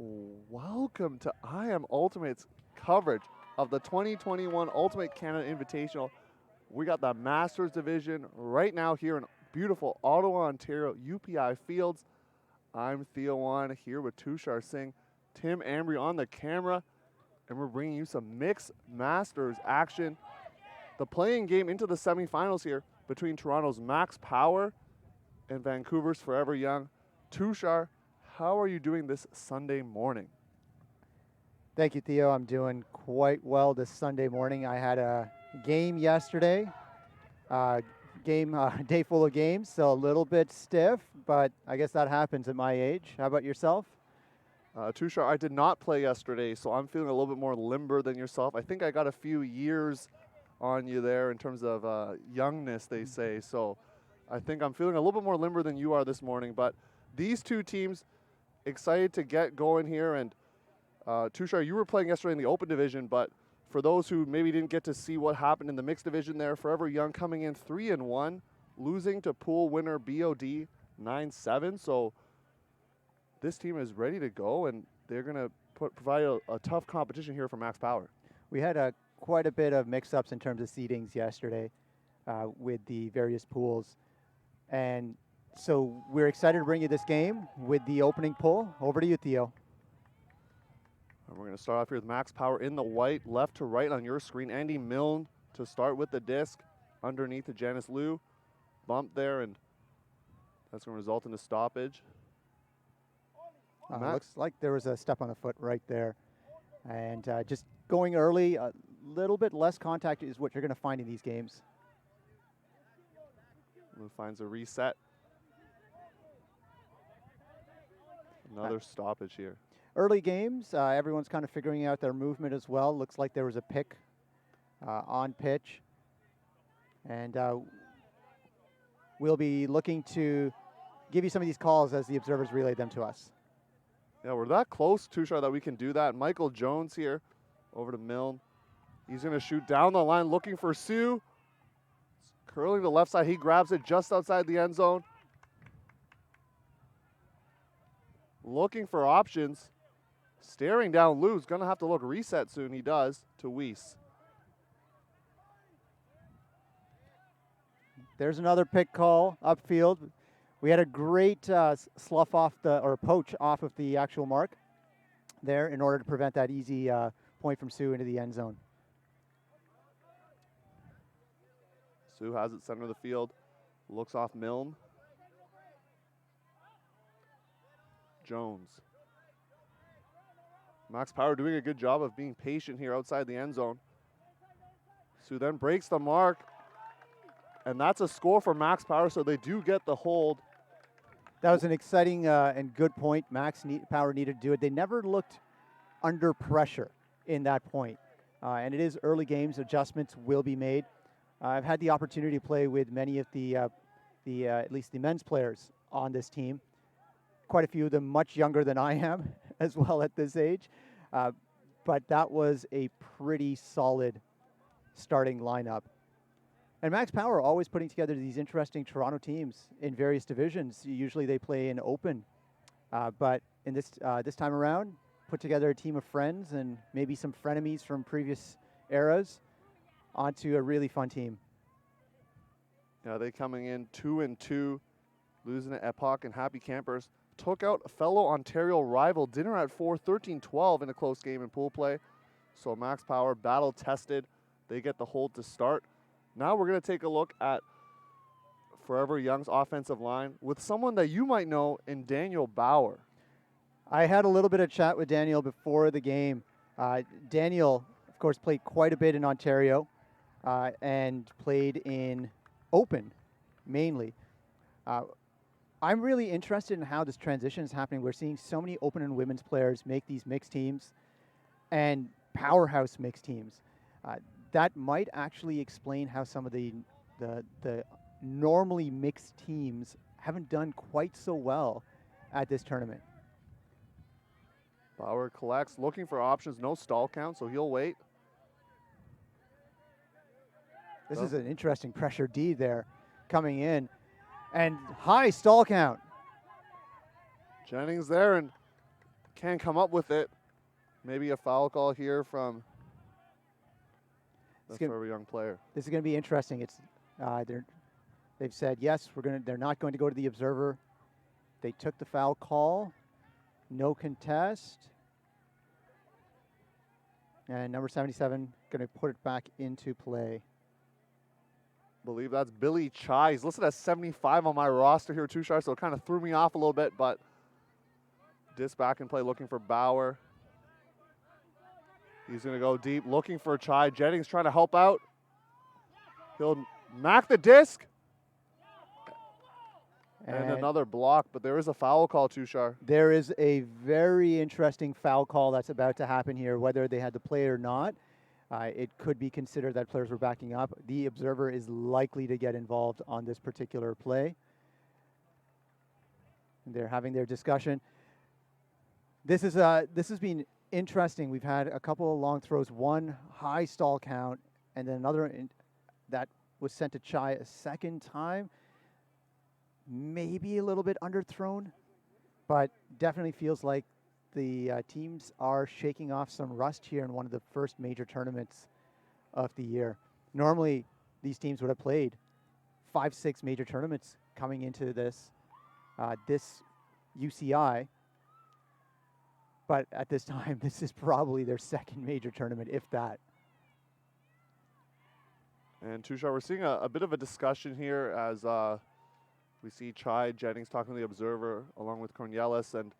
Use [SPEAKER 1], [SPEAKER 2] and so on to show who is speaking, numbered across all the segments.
[SPEAKER 1] Welcome to I Am Ultimate's coverage of the 2021 Ultimate Canada Invitational. We got the Masters Division right now here in beautiful Ottawa, Ontario, UPI Fields. I'm Theo and here with Tushar Singh, Tim Ambry on the camera, and we're bringing you some mixed Masters action. The playing game into the semifinals here between Toronto's Max Power and Vancouver's Forever Young. Tushar, how are you doing this Sunday morning?
[SPEAKER 2] Thank you, Theo. I'm doing quite well this Sunday morning. I had a game yesterday, day full of games, so a little bit stiff, but I guess that happens at my age. How about yourself?
[SPEAKER 1] Tushar, I did not play yesterday, so I'm feeling a little bit more limber than yourself. I think I got a few years on you there in terms of youngness, they say. So I think I'm feeling a little bit more limber than you are this morning. But these two teams, excited to get going here. And Tushar, you were playing yesterday in the open division, but for those who maybe didn't get to see what happened in the mixed division there, Forever Young coming in 3-1, losing to pool winner BOD 9-7. So this team is ready to go, and they're going to provide a tough competition here for Max Power.
[SPEAKER 2] We had quite a bit of mix-ups in terms of seedings yesterday with the various pools. And so we're excited to bring you this game with the opening pull. Over to you, Theo.
[SPEAKER 1] And we're going to start off here with Max Power in the white, left to right on your screen. Andy Milne to start with the disc underneath to Janice Liu. Bump there, and that's going to result in a stoppage.
[SPEAKER 2] Looks like there was a step on the foot right there. And just going early, a little bit less contact is what you're going to find in these games.
[SPEAKER 1] Liu finds a reset. Another stoppage here.
[SPEAKER 2] Early games, everyone's kind of figuring out their movement as well. Looks like there was a pick on pitch. And we'll be looking to give you some of these calls as the observers relay them to us.
[SPEAKER 1] Yeah, we're that close, Tushar, that we can do that. Michael Jones here over to Milne. He's going to shoot down the line looking for Sue. Curling to the left side. He grabs it just outside the end zone. Looking for options. Staring down Lou's. Going to have to look reset soon. He does to Weiss.
[SPEAKER 2] There's another pick call upfield. We had a great slough off or poach off of the actual mark there in order to prevent that easy point from Sue into the end zone.
[SPEAKER 1] Sue has it center of the field. Looks off Milne. Jones. Max Power doing a good job of being patient here outside the end zone. Sue then breaks the mark. And that's a score for Max Power, so they do get the hold.
[SPEAKER 2] That was an exciting and good point. Power needed to do it. They never looked under pressure in that point. And it is early games. Adjustments will be made. I've had the opportunity to play with many of the at least the men's players on this team. Quite a few of them much younger than I am as well at this age. But that was a pretty solid starting lineup. And Max Power always putting together these interesting Toronto teams in various divisions. Usually they play in open. But in this time around, put together a team of friends and maybe some frenemies from previous eras onto a really fun team.
[SPEAKER 1] Yeah, they coming in 2-2, losing to Epoch and Happy Campers. Took out a fellow Ontario rival Dinner at 4, 13-12 in a close game in pool play. So Max Power battle tested. They get the hold to start. Now we're going to take a look at Forever Young's offensive line with someone that you might know in Daniel Bauer.
[SPEAKER 2] I had a little bit of chat with Daniel before the game. Daniel, of course, played quite a bit in Ontario and played in open mainly. I'm really interested in how this transition is happening. We're seeing so many open and women's players make these mixed teams and powerhouse mixed teams. That might actually explain how some of the normally mixed teams haven't done quite so well at this tournament.
[SPEAKER 1] Bauer collects, looking for options, no stall count, so he'll wait.
[SPEAKER 2] This is an interesting pressure D there coming in. And high stall count.
[SPEAKER 1] Jennings there, and Can't come up with it. Maybe a foul call here from the forever young player.
[SPEAKER 2] This is going to be interesting. It's they've said yes. They're not going to go to the observer. They took the foul call. No contest. And number 77 going to put it back into play.
[SPEAKER 1] Believe that's Billy Chai. He's listed as 75 on my roster here, Tushar, so it kind of threw me off a little bit, but disc back in play looking for Bauer. He's going to go deep looking for Chai. Jennings trying to help out. He'll knock the disc. And another block, but there is a foul call, Tushar.
[SPEAKER 2] There is a very interesting foul call that's about to happen here, whether they had to play or not. It could be considered that players were backing up. The observer is likely to get involved on this particular play. They're having their discussion. This has been interesting. We've had a couple of long throws, one high stall count, and then another that was sent to Chai a second time. Maybe a little bit underthrown, but definitely feels like the teams are shaking off some rust here in one of the first major tournaments of the year. Normally, these teams would have played 5-6 major tournaments coming into this UCI. But at this time, this is probably their second major tournament, if that.
[SPEAKER 1] And Tushar, we're seeing a bit of a discussion here as we see Chai Jennings talking to the observer along with Cornelius. And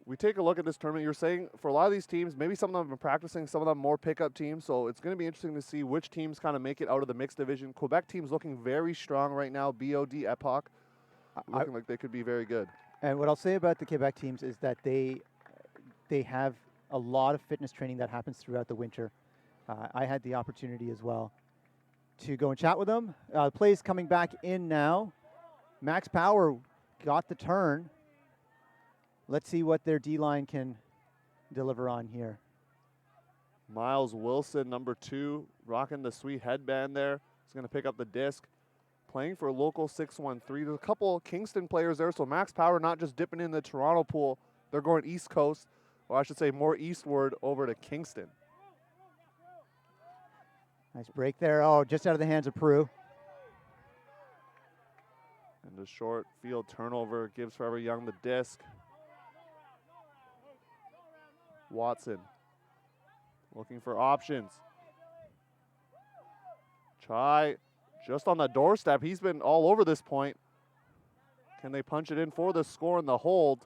[SPEAKER 1] we take a look at this tournament. You're saying for a lot of these teams, maybe some of them have been practicing, some of them more pickup teams. So it's going to be interesting to see which teams kind of make it out of the mixed division. Quebec team's looking very strong right now. BOD, Epoch, looking like they could be very good.
[SPEAKER 2] And what I'll say about the Quebec teams is that they have a lot of fitness training that happens throughout the winter. I had the opportunity as well to go and chat with them. Plays coming back in now. Max Power got the turn. Let's see what their D-line can deliver on here.
[SPEAKER 1] Miles Wilson, number 2, rocking the sweet headband there. He's going to pick up the disc. Playing for local 613. There's a couple Kingston players there, so Max Power not just dipping in the Toronto pool. They're going East Coast, or I should say more eastward over to Kingston.
[SPEAKER 2] Nice break there. Oh, just out of the hands of Prue.
[SPEAKER 1] And a short field turnover gives Forever Young the disc. Watson looking for options. Chai just on the doorstep. He's been all over this point. Can they punch it in for the score, and the hold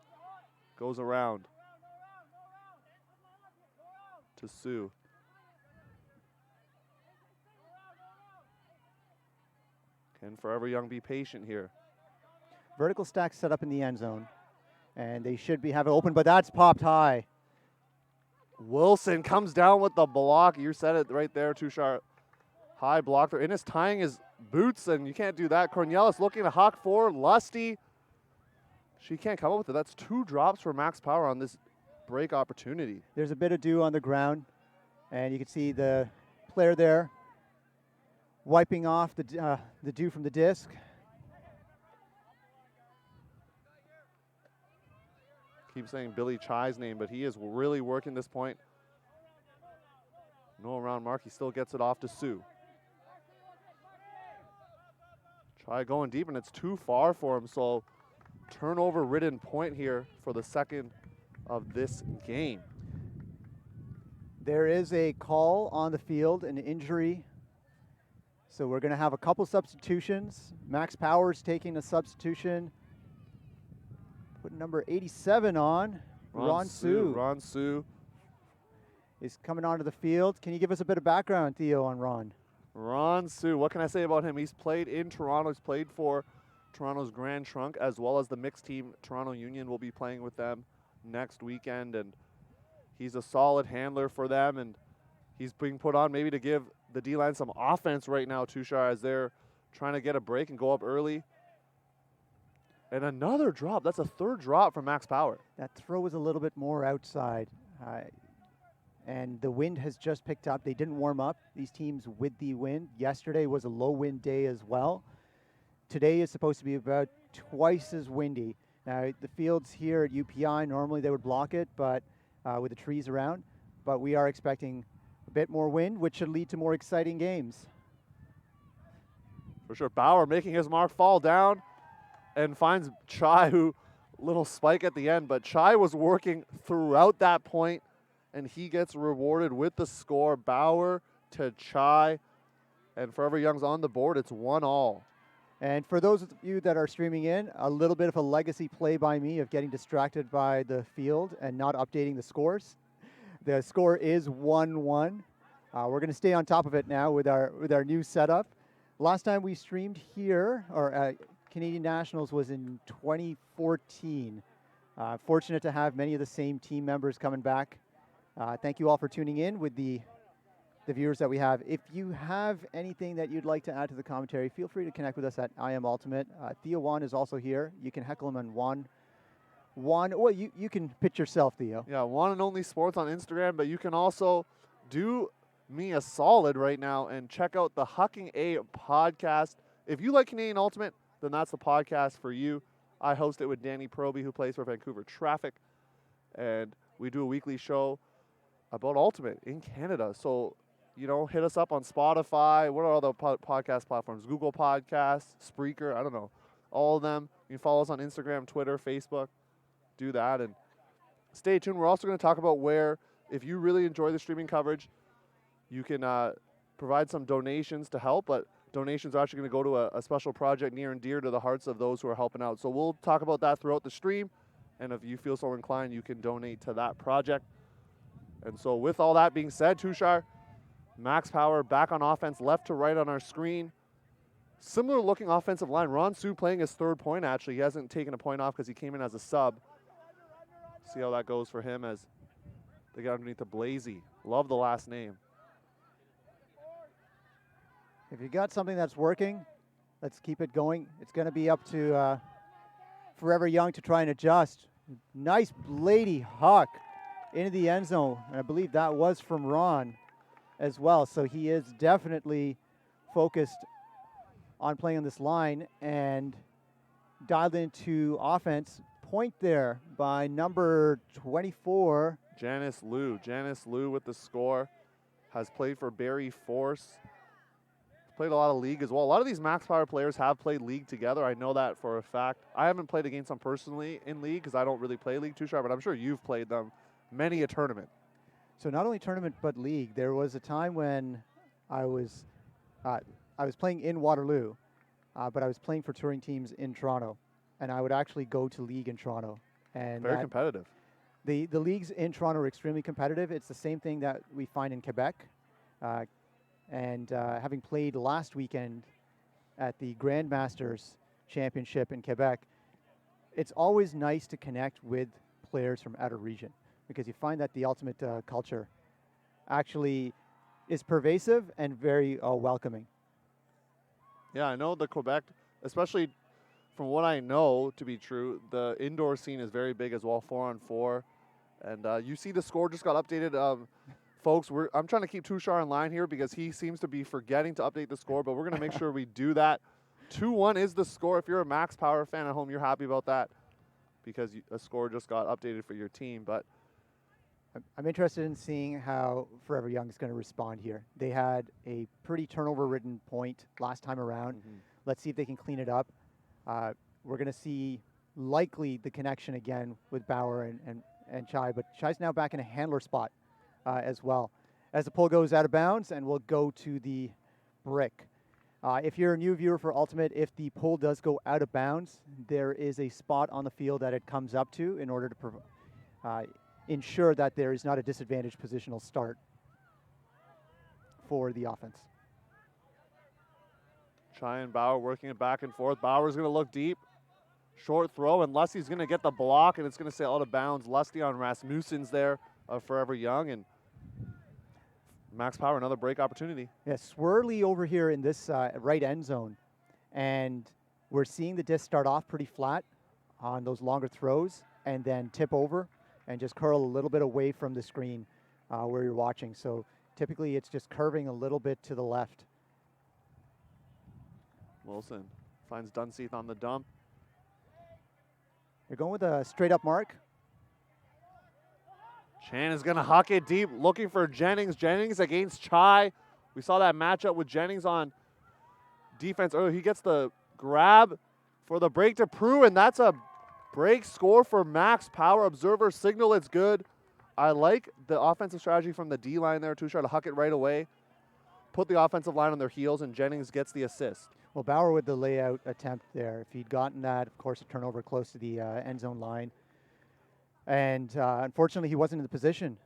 [SPEAKER 1] goes around to Sioux. Can Forever Young be patient here?
[SPEAKER 2] Vertical stack set up in the end zone, and they should have it open, but that's popped high.
[SPEAKER 1] Wilson comes down with the block. You said it right there, Tushar. High block there. Innes tying his boots, and you can't do that. Cornelius looking to hawk forward. Lusty. She can't come up with it. That's 2 drops for Max Power on this break opportunity.
[SPEAKER 2] There's a bit of dew on the ground, and you can see the player there wiping off the dew from the disc.
[SPEAKER 1] Keep saying Billy Chai's name, but he is really working this point. No around mark. He still gets it off to Sioux. Chai going deep, and it's too far for him, so turnover-ridden point here for the second of this game.
[SPEAKER 2] There is a call on the field, an injury. So we're going to have a couple substitutions. Max Powers taking a substitution. Put number 87 on. Ron Sioux.
[SPEAKER 1] Ron Sioux
[SPEAKER 2] is coming onto the field. Can you give us a bit of background, Theo, on Ron?
[SPEAKER 1] Ron Sioux, what can I say about him? He's played in Toronto. He's played for Toronto's Grand Trunk, as well as the mixed team. Toronto Union will be playing with them next weekend, and he's a solid handler for them, and he's being put on maybe to give the D-line some offense right now, Tushar, as they're trying to get a break and go up early. And another drop. That's a 3rd drop from Max Power.
[SPEAKER 2] That throw was a little bit more outside. And the wind has just picked up. They didn't warm up, these teams, with the wind. Yesterday was a low wind day as well. Today is supposed to be about twice as windy. Now, the fields here at UPI, normally they would block it, but with the trees around. But we are expecting a bit more wind, which should lead to more exciting games.
[SPEAKER 1] For sure. Bauer making his mark, fall down, and finds Chai, who little spike at the end, but Chai was working throughout that point, and he gets rewarded with the score. Bauer to Chai, and Forever Young's on the board. It's 1-all.
[SPEAKER 2] And for those of you that are streaming in, a little bit of a legacy play by me of getting distracted by the field and not updating the scores. The score is 1-1. We're going to stay on top of it now with our new setup. Last time we streamed here, or Canadian Nationals, was in 2014. Fortunate to have many of the same team members coming back. Thank you all for tuning in with the viewers that we have. If you have anything that you'd like to add to the commentary, feel free to connect with us at I Am Ultimate. Theo Juan is also here. You can heckle him on Juan. Well, you can pitch yourself, Theo.
[SPEAKER 1] Yeah, One and Only Sports on Instagram, but you can also do me a solid right now and check out the Hucking A podcast. If you like Canadian Ultimate, then that's the podcast for you. I host it with Danny Proby, who plays for Vancouver Traffic, and we do a weekly show about Ultimate in Canada. So, hit us up on Spotify. What are all the podcast platforms? Google Podcasts, Spreaker, I don't know, all of them. You can follow us on Instagram, Twitter, Facebook. Do that, and stay tuned. We're also going to talk about where, if you really enjoy the streaming coverage, you can provide some donations to help, but donations are actually going to go to a special project near and dear to the hearts of those who are helping out. So we'll talk about that throughout the stream, and if you feel so inclined, you can donate to that project. And so with all that being said, Tushar, Max Power back on offense, left to right on our screen. Similar looking offensive line. Ron Su playing his third point, actually. He hasn't taken a point off because he came in as a sub. See how that goes for him as they get underneath the Blazy. Love the last name.
[SPEAKER 2] If you got something that's working, let's keep it going. It's going to be up to Forever Young to try and adjust. Nice Lady Hawk into the end zone. And I believe that was from Ron as well. So he is definitely focused on playing on this line and dialed into offense. Point there by number 24.
[SPEAKER 1] Janice Liu. Janice Liu with the score. Has played for Barrie Force. Played a lot of league as well. A lot of these Max Power players have played league together. I know that for a fact. I haven't played against them personally in league because I don't really play league too sharp, but I'm sure you've played them many a tournament.
[SPEAKER 2] So not only tournament but league. There was a time when I was playing in Waterloo, but I was playing for touring teams in Toronto, and I would actually go to league in Toronto. And
[SPEAKER 1] very competitive.
[SPEAKER 2] The leagues in Toronto are extremely competitive. It's the same thing that we find in Quebec. And having played last weekend at the Grandmasters Championship in Quebec, it's always nice to connect with players from out of region because you find that the ultimate culture actually is pervasive and very welcoming.
[SPEAKER 1] Yeah, I know the Quebec, especially from what I know to be true, the indoor scene is very big as well, 4-on-4. And you see the score just got updated. Folks, I'm trying to keep Tushar in line here because he seems to be forgetting to update the score, but we're going to make sure we do that. 2-1 is the score. If you're a Max Power fan at home, you're happy about that because a score just got updated for your team. But
[SPEAKER 2] I'm interested in seeing how Forever Young is going to respond here. They had a pretty turnover-ridden point last time around. Mm-hmm. Let's see if they can clean it up. We're going to see likely the connection again with Bauer and Chai, but Chai's now back in a handler spot as well. As the pull goes out of bounds, and we'll go to the brick. If you're a new viewer for Ultimate, if the pull does go out of bounds, there is a spot on the field that it comes up to in order to ensure that there is not a disadvantaged positional start for the offense.
[SPEAKER 1] Chai and Bauer working it back and forth. Bauer's going to look deep. Short throw, and Lusty's going to get the block, and it's going to sail out of bounds. Lusty on Rasmussen's there of Forever Young, and Max Power, another break opportunity.
[SPEAKER 2] Yeah, swirly over here in this right end zone, and we're seeing the disc start off pretty flat on those longer throws and then tip over and just curl a little bit away from the screen where you're watching. So typically it's just curving a little bit to the left.
[SPEAKER 1] Wilson finds Dunseith on the dump.
[SPEAKER 2] They're going with a straight-up mark.
[SPEAKER 1] Chan is going to huck it deep, looking for Jennings. Jennings against Chai. We saw that matchup with Jennings on defense earlier. He gets the grab for the break to Prue, and that's a break score for Max Power. Observer signal, it's good. I like the offensive strategy from the D-line there, Tushar, to huck it right away, put the offensive line on their heels, and Jennings gets the assist.
[SPEAKER 2] Well, Bauer with the layout attempt there. If he'd gotten that, of course, a turnover close to the end zone line. And unfortunately, he wasn't in the position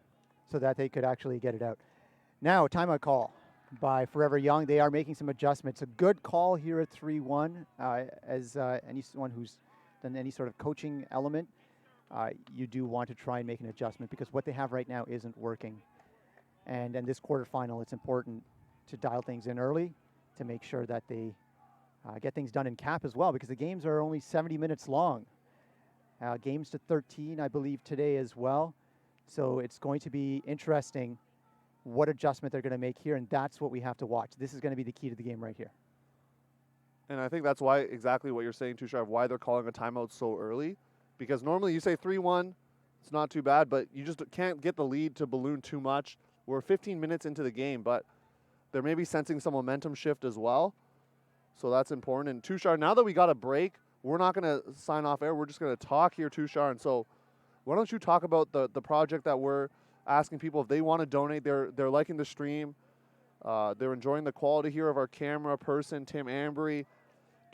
[SPEAKER 2] so that they could actually get it out. Now, timeout call by Forever Young. They are making some adjustments. A good call here at 3-1. As anyone who's done any sort of coaching element, you do want to try and make an adjustment because what they have right now isn't working. And in this quarterfinal, it's important to dial things in early to make sure that they get things done in cap as well, because the games are only 70 minutes long. Games to 13, I believe, today as well. So it's going to be interesting what adjustment they're going to make here, and that's what we have to watch. This is going to be the key to the game right here.
[SPEAKER 1] And I think that's why, exactly what you're saying, Tushar, why they're calling a timeout so early. Because normally you say 3-1, it's not too bad, but you just can't get the lead to balloon too much. We're 15 minutes into the game, but they're maybe sensing some momentum shift as well. So that's important. And Tushar, now that we got a break, we're not going to sign off air. We're just going to talk here, Tushar. And so why don't you talk about the project that we're asking people if they want to donate. They're liking the stream. They're enjoying the quality here of our camera person, Tim Ambry,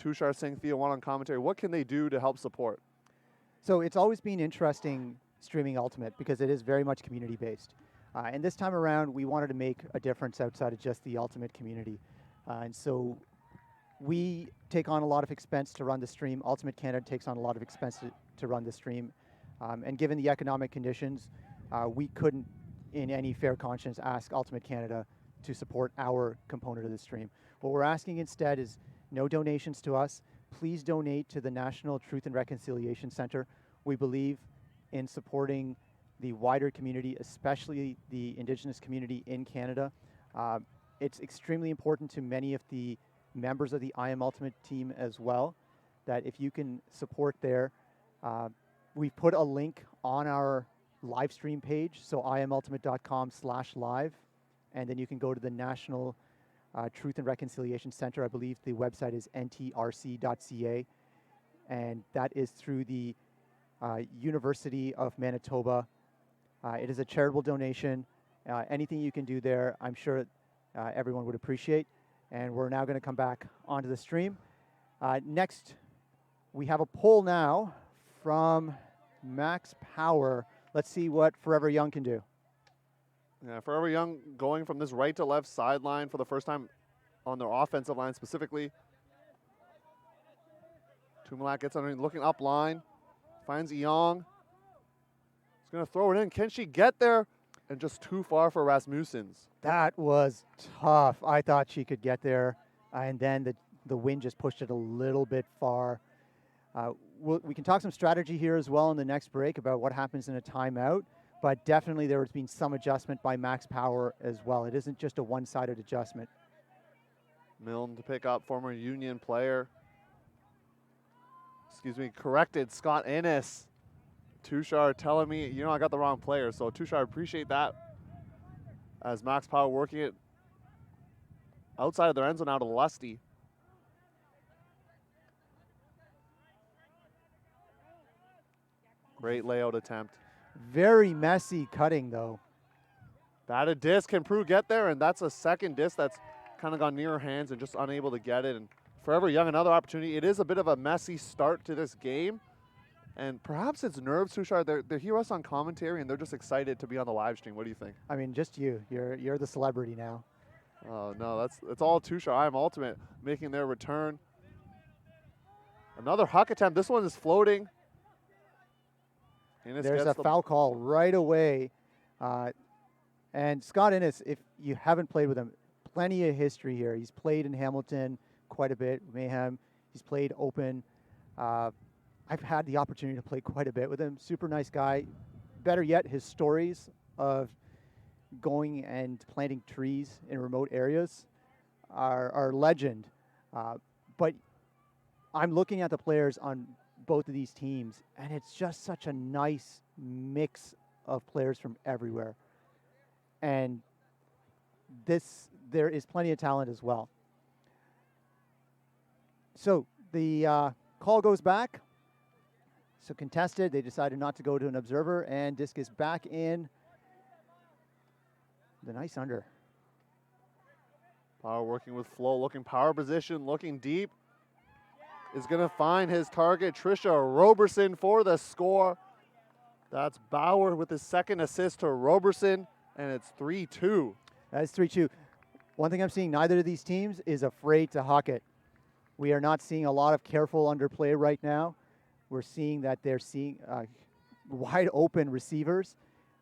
[SPEAKER 1] Tushar Singh, Theo on commentary. What can they do to help support?
[SPEAKER 2] So it's always been interesting streaming Ultimate because it is very much community-based. And this time around, we wanted to make a difference outside of just the Ultimate community. And so we take on a lot of expense to run the stream. Ultimate Canada takes on a lot of expense to run the stream. And given the economic conditions, we couldn't, in any fair conscience, ask Ultimate Canada to support our component of the stream. What we're asking instead is no donations to us. Please donate to the National Truth and Reconciliation Center. We believe in supporting the wider community, especially the Indigenous community in Canada. It's extremely important to many of the members of the I Am Ultimate team as well, that if you can support there, we've put a link on our live stream page, so imultimate.com/live, and then you can go to the National Truth and Reconciliation Center. I believe the website is ntrc.ca, and that is through the University of Manitoba. It is a charitable donation. Anything you can do there, I'm sure everyone would appreciate. And we're now going to come back onto the stream. Next, we have a poll now from Max Power. Let's see what Forever Young can do.
[SPEAKER 1] Yeah, Forever Young going from this right to left sideline for the first time on their offensive line specifically. Tumalak gets underneath, looking up line, finds Eong. He's going to throw it in. Can she get there? And just too far for Rasmussen's.
[SPEAKER 2] That was tough. I thought she could get there, and then the wind just pushed it a little bit far. We can talk some strategy here as well in the next break about what happens in a timeout, but definitely there has been some adjustment by Max Power as well. It isn't just a one-sided adjustment.
[SPEAKER 1] Milne to pick up, former Union player. Corrected, Scott Ennis. Tushar telling me, I got the wrong player. So Tushar, appreciate that. As Max Power working it outside of their end zone out of Lusty. Great layout attempt.
[SPEAKER 2] Very messy cutting, though.
[SPEAKER 1] Batted disc. Can Prue get there? And that's a second disc that's kind of gone near her hands and just unable to get it. And Forever Young, another opportunity. It is a bit of a messy start to this game. And perhaps it's nerves, Tushar. They hear us on commentary, and they're just excited to be on the live stream. What do you think?
[SPEAKER 2] I mean, just you. You're the celebrity now.
[SPEAKER 1] Oh, no, it's all Tushar. I Am Ultimate making their return. Another huck attempt. This one is floating.
[SPEAKER 2] There's a foul call right away. And Scott Ennis, if you haven't played with him, plenty of history here. He's played in Hamilton quite a bit, Mayhem. He's played open. I've had the opportunity to play quite a bit with him. Super nice guy. Better yet, his stories of going and planting trees in remote areas are legend. But I'm looking at the players on both of these teams, and it's just such a nice mix of players from everywhere. And there is plenty of talent as well. So the call goes back. So contested, they decided not to go to an observer, and discus back in. The nice under.
[SPEAKER 1] Power working with flow, looking power position, looking deep. Is going to find his target, Trisha Roberson, for the score. That's Bauer with his second assist to Roberson, and it's 3-2.
[SPEAKER 2] That's 3-2. One thing I'm seeing, neither of these teams is afraid to huck it. We are not seeing a lot of careful underplay right now. We're seeing that they're seeing wide open receivers.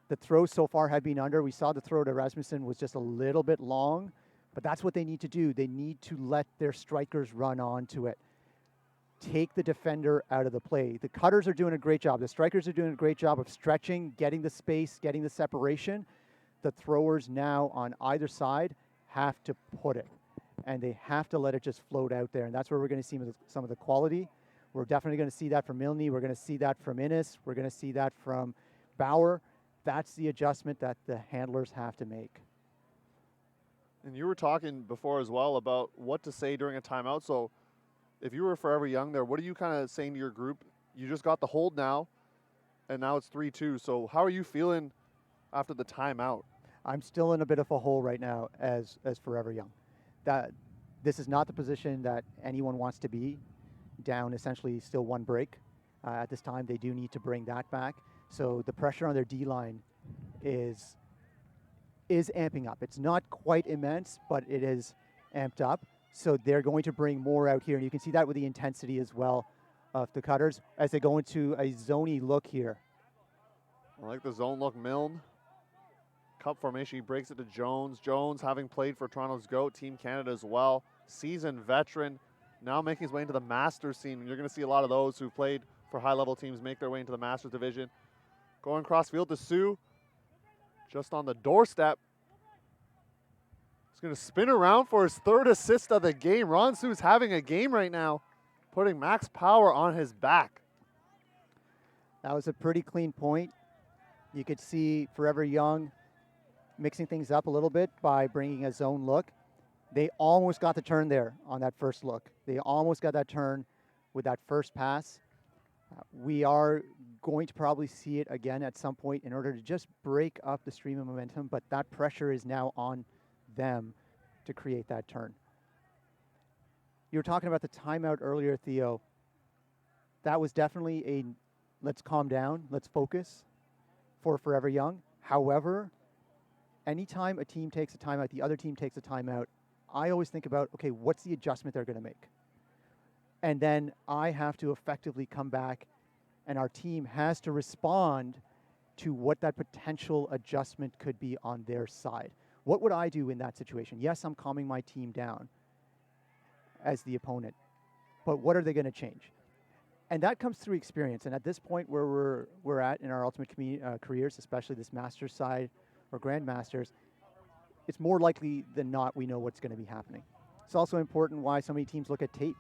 [SPEAKER 2] The throws so far have been under. We saw the throw to Rasmussen was just a little bit long, but that's what they need to do. They need to let their strikers run onto it. Take the defender out of the play. The cutters are doing a great job. The strikers are doing a great job of stretching, getting the space, getting the separation. The throwers now on either side have to put it, and they have to let it just float out there, and that's where we're going to see some of the quality. We're definitely going to see that from Milne. We're going to see that from Innes. We're going to see that from Bauer. That's the adjustment that the handlers have to make.
[SPEAKER 1] And you were talking before as well about what to say during a timeout. So if you were forever young there, what are you kind of saying to your group? You just got the hold now, and now it's 3-2. So how are you feeling after the timeout?
[SPEAKER 2] I'm still in a bit of a hole right now as forever young. That this is not the position that anyone wants to be, down essentially still one break. At this time, they do need to bring that back. So the pressure on their D-line is amping up. It's not quite immense, but it is amped up. So they're going to bring more out here. And you can see that with the intensity as well of the cutters as they go into a zony look here.
[SPEAKER 1] I like the zone look, Milne. Cup formation, he breaks it to Jones. Jones, having played for Toronto's GOAT, Team Canada as well. Seasoned veteran, now making his way into the Masters scene. You're going to see a lot of those who played for high-level teams make their way into the Masters division. Going cross field to Sioux, just on the doorstep. He's going to spin around for his third assist of the game. Ron Sioux's having a game right now, putting Max Power on his back.
[SPEAKER 2] That was a pretty clean point. You could see Forever Young mixing things up a little bit by bringing a zone look. They almost got the turn there on that first look. They almost got that turn with that first pass. We are going to probably see it again at some point in order to just break up the stream of momentum, but that pressure is now on them to create that turn. You were talking about the timeout earlier, Theo. That was definitely a let's calm down, let's focus for Forever Young. However, anytime a team takes a timeout, the other team takes a timeout, I always think about, okay, what's the adjustment they're going to make? And then I have to effectively come back, and our team has to respond to what that potential adjustment could be on their side. What would I do in that situation? Yes, I'm calming my team down as the opponent, but what are they going to change? And that comes through experience. And at this point where we're at in our ultimate careers, especially this Masters side or Grandmasters, it's more likely than not we know what's going to be happening. It's also important why so many teams look at tape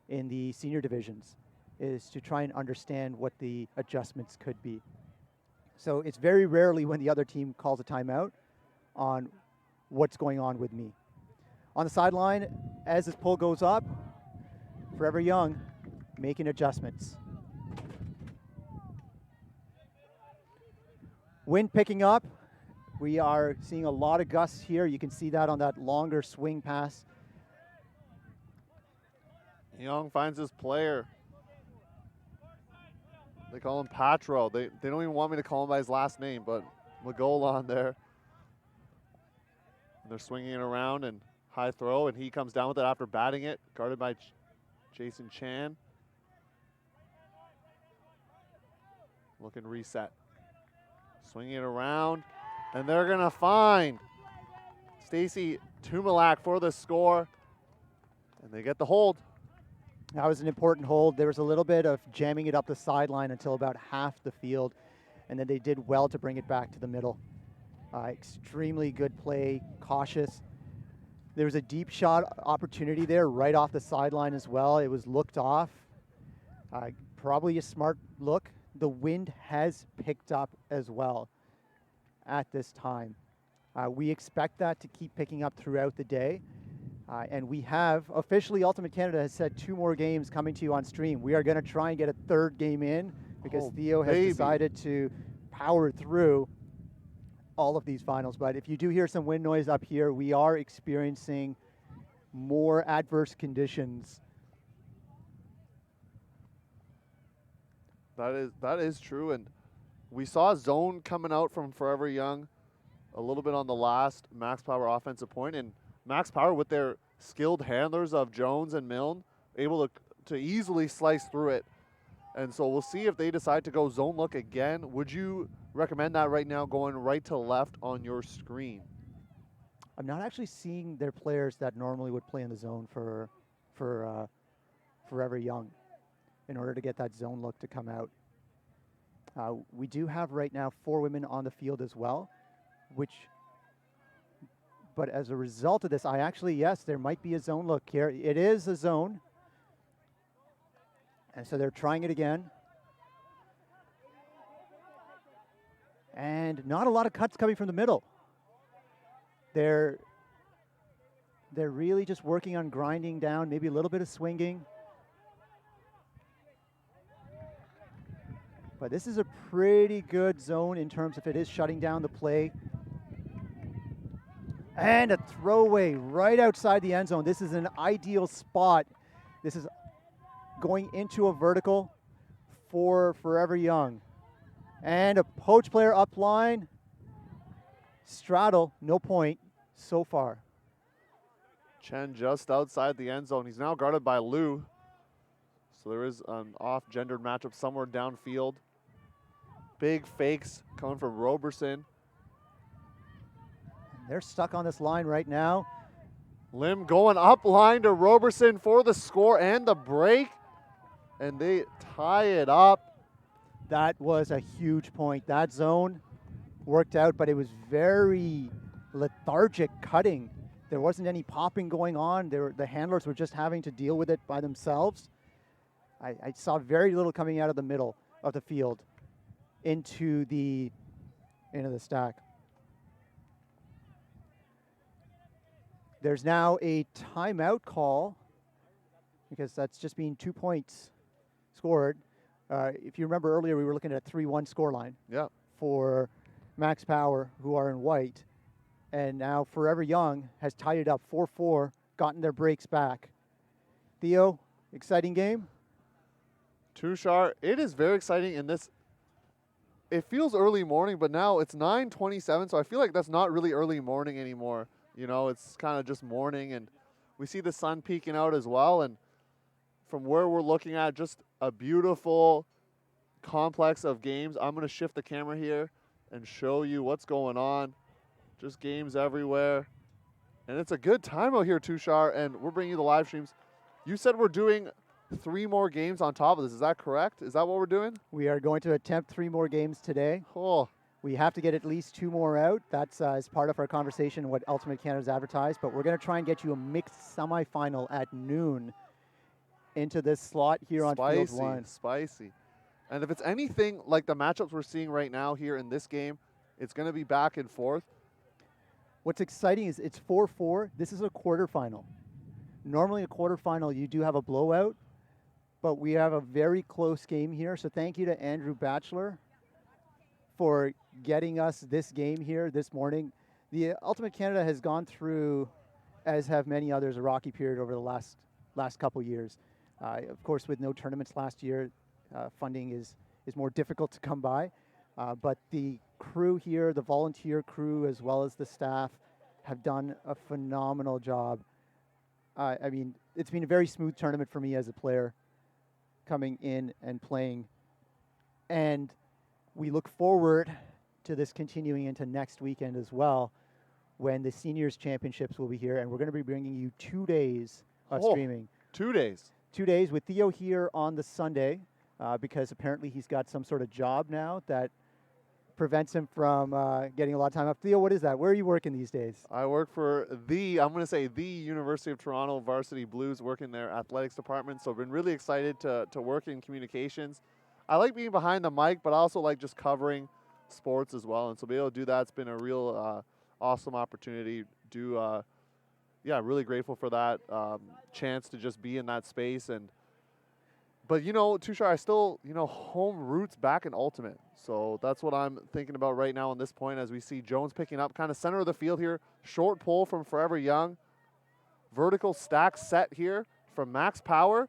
[SPEAKER 2] in the senior divisions, is to try and understand what the adjustments could be. So it's very rarely when the other team calls a timeout on what's going on with me. On the sideline, as this pull goes up, Forever Young making adjustments. Wind picking up. We are seeing a lot of gusts here. You can see that on that longer swing pass.
[SPEAKER 1] Young finds his player. They call him Patro. They don't even want me to call him by his last name, but Magolan there. And they're swinging it around and high throw, and he comes down with it after batting it, guarded by Jason Chan. Looking reset. Swinging it around, and they're going to find Stacy Tumalak for the score, and they get the hold.
[SPEAKER 2] That was an important hold. There was a little bit of jamming it up the sideline until about half the field, and then they did well to bring it back to the middle. Extremely good play, cautious. There was a deep shot opportunity there right off the sideline as well. It was looked off. probably a smart look. The wind has picked up as well at this time. We expect that to keep picking up throughout the day. And we have officially, Ultimate Canada has said 2 more games coming to you on stream. We are going to try and get a 3rd game in because Theo has decided to power through all of these finals. But if you do hear some wind noise up here, we are experiencing more adverse conditions.
[SPEAKER 1] That is true, and we saw zone coming out from Forever Young a little bit on the last Max Power offensive point, and Max Power with their skilled handlers of Jones and Milne able to easily slice through it. And so we'll see if they decide to go zone look again. Would you recommend that right now, going right to left on your screen?
[SPEAKER 2] I'm not actually seeing their players that normally would play in the zone for Forever Young in order to get that zone look to come out. We do have right now 4 women on the field as well, but as a result of this, yes, there might be a zone look here. It is a zone. And so they're trying it again. And not a lot of cuts coming from the middle. They're really just working on grinding down, maybe a little bit of swinging. But this is a pretty good zone in terms of it is shutting down the play. And a throwaway right outside the end zone. This is an ideal spot. This is going into a vertical for Forever Young. And a poach player up line. Straddle, no point so far.
[SPEAKER 1] Chen just outside the end zone. He's now guarded by Liu. So there is an off-gendered matchup somewhere downfield. Big fakes coming from Roberson.
[SPEAKER 2] They're stuck on this line right now.
[SPEAKER 1] Lim going up line to Roberson for the score and the break. And they tie it up.
[SPEAKER 2] That was a huge point. That zone worked out, but it was very lethargic cutting. There wasn't any popping going on. The handlers were just having to deal with it by themselves. I saw very little coming out of the middle of the field into the stack. There's now a timeout call because that's just been 2 points scored. If you remember earlier, we were looking at a 3-1 scoreline for Max Power, who are in white. And now Forever Young has tied it up 4-4, gotten their breaks back. Theo, exciting game?
[SPEAKER 1] Tushar, it is very exciting in this. It feels early morning, but now it's 9:27, so I feel like that's not really early morning anymore. You know, it's kind of just morning, and we see the sun peeking out as well. And from where we're looking at, just a beautiful complex of games. I'm going to shift the camera here and show you what's going on. Just games everywhere. And it's a good time out here, Tushar, and we're bringing you the live streams. You said we're doing 3 more games on top of this. Is that correct? Is that what we're doing?
[SPEAKER 2] We are going to attempt 3 more games today.
[SPEAKER 1] Oh.
[SPEAKER 2] We have to get at least 2 more out. That's as part of our conversation what Ultimate Canada's advertised. But we're going to try and get you a mixed semifinal at noon into this slot here on Field 1.
[SPEAKER 1] Spicy. And if it's anything like the matchups we're seeing right now here in this game, it's going to be back and forth.
[SPEAKER 2] What's exciting is it's 4-4. This is a quarterfinal. Normally a quarterfinal, you do have a blowout, but we have a very close game here. So thank you to Andrew Batchelor for getting us this game here this morning. The Ultimate Canada has gone through, as have many others, a rocky period over the last couple years. Of course, with no tournaments last year, funding is more difficult to come by. But the crew here, the volunteer crew, as well as the staff, have done a phenomenal job. I mean, it's been a very smooth tournament for me as a player coming in and playing. And we look forward to this continuing into next weekend as well, when the Seniors Championships will be here. And we're going to be bringing you 2 days of streaming.
[SPEAKER 1] 2 days.
[SPEAKER 2] 2 days with Theo here on the Sunday, because apparently he's got some sort of job now that prevents him from getting a lot of time off. Theo, what is that? Where are you working these days?
[SPEAKER 1] I work for I'm going to say the University of Toronto Varsity Blues, working their athletics department. So I've been really excited to work in communications. I like being behind the mic, but I also like just covering sports as well. And so be able to do that, it's been a real awesome opportunity. Really grateful for that chance to just be in that space. But, Tushar, I still, home roots back in ultimate. So that's what I'm thinking about right now on this point as we see Jones picking up kind of center of the field here. Short pull from Forever Young. Vertical stack set here from Max Power.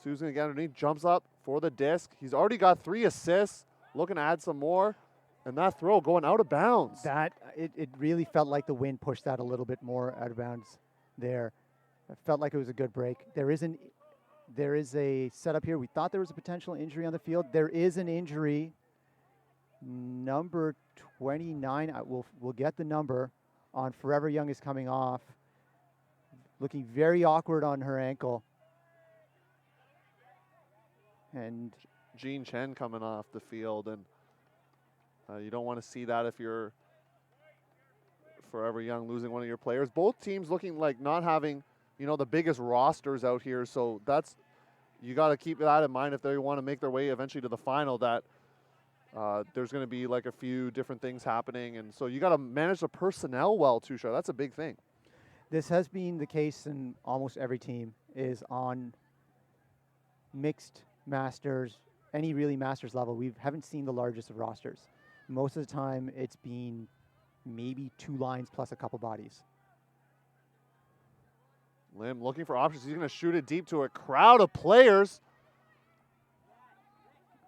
[SPEAKER 1] Sue's going to get underneath, jumps up for the disc. He's already got 3 assists, looking to add some more. And that throw going out of bounds.
[SPEAKER 2] It really felt like the wind pushed that a little bit more out of bounds there. It felt like it was a good break. There is a setup here. We thought there was a potential injury on the field. There is an injury. Number 29, we'll get the number on Forever Young is coming off. Looking very awkward on her ankle. And
[SPEAKER 1] Jean Chen coming off the field, and you don't want to see that if you're Forever Young losing one of your players. Both teams looking like not having, the biggest rosters out here. So you got to keep that in mind if they want to make their way eventually to the final, that there's going to be like a few different things happening. And so you got to manage the personnel well, Tushar. That's a big thing.
[SPEAKER 2] This has been the case in almost every team, is on mixed masters, any really masters level. We haven't seen the largest of rosters. Most of the time it's been maybe 2 lines plus a couple bodies.
[SPEAKER 1] Lim looking for options. He's going to shoot it deep to a crowd of players.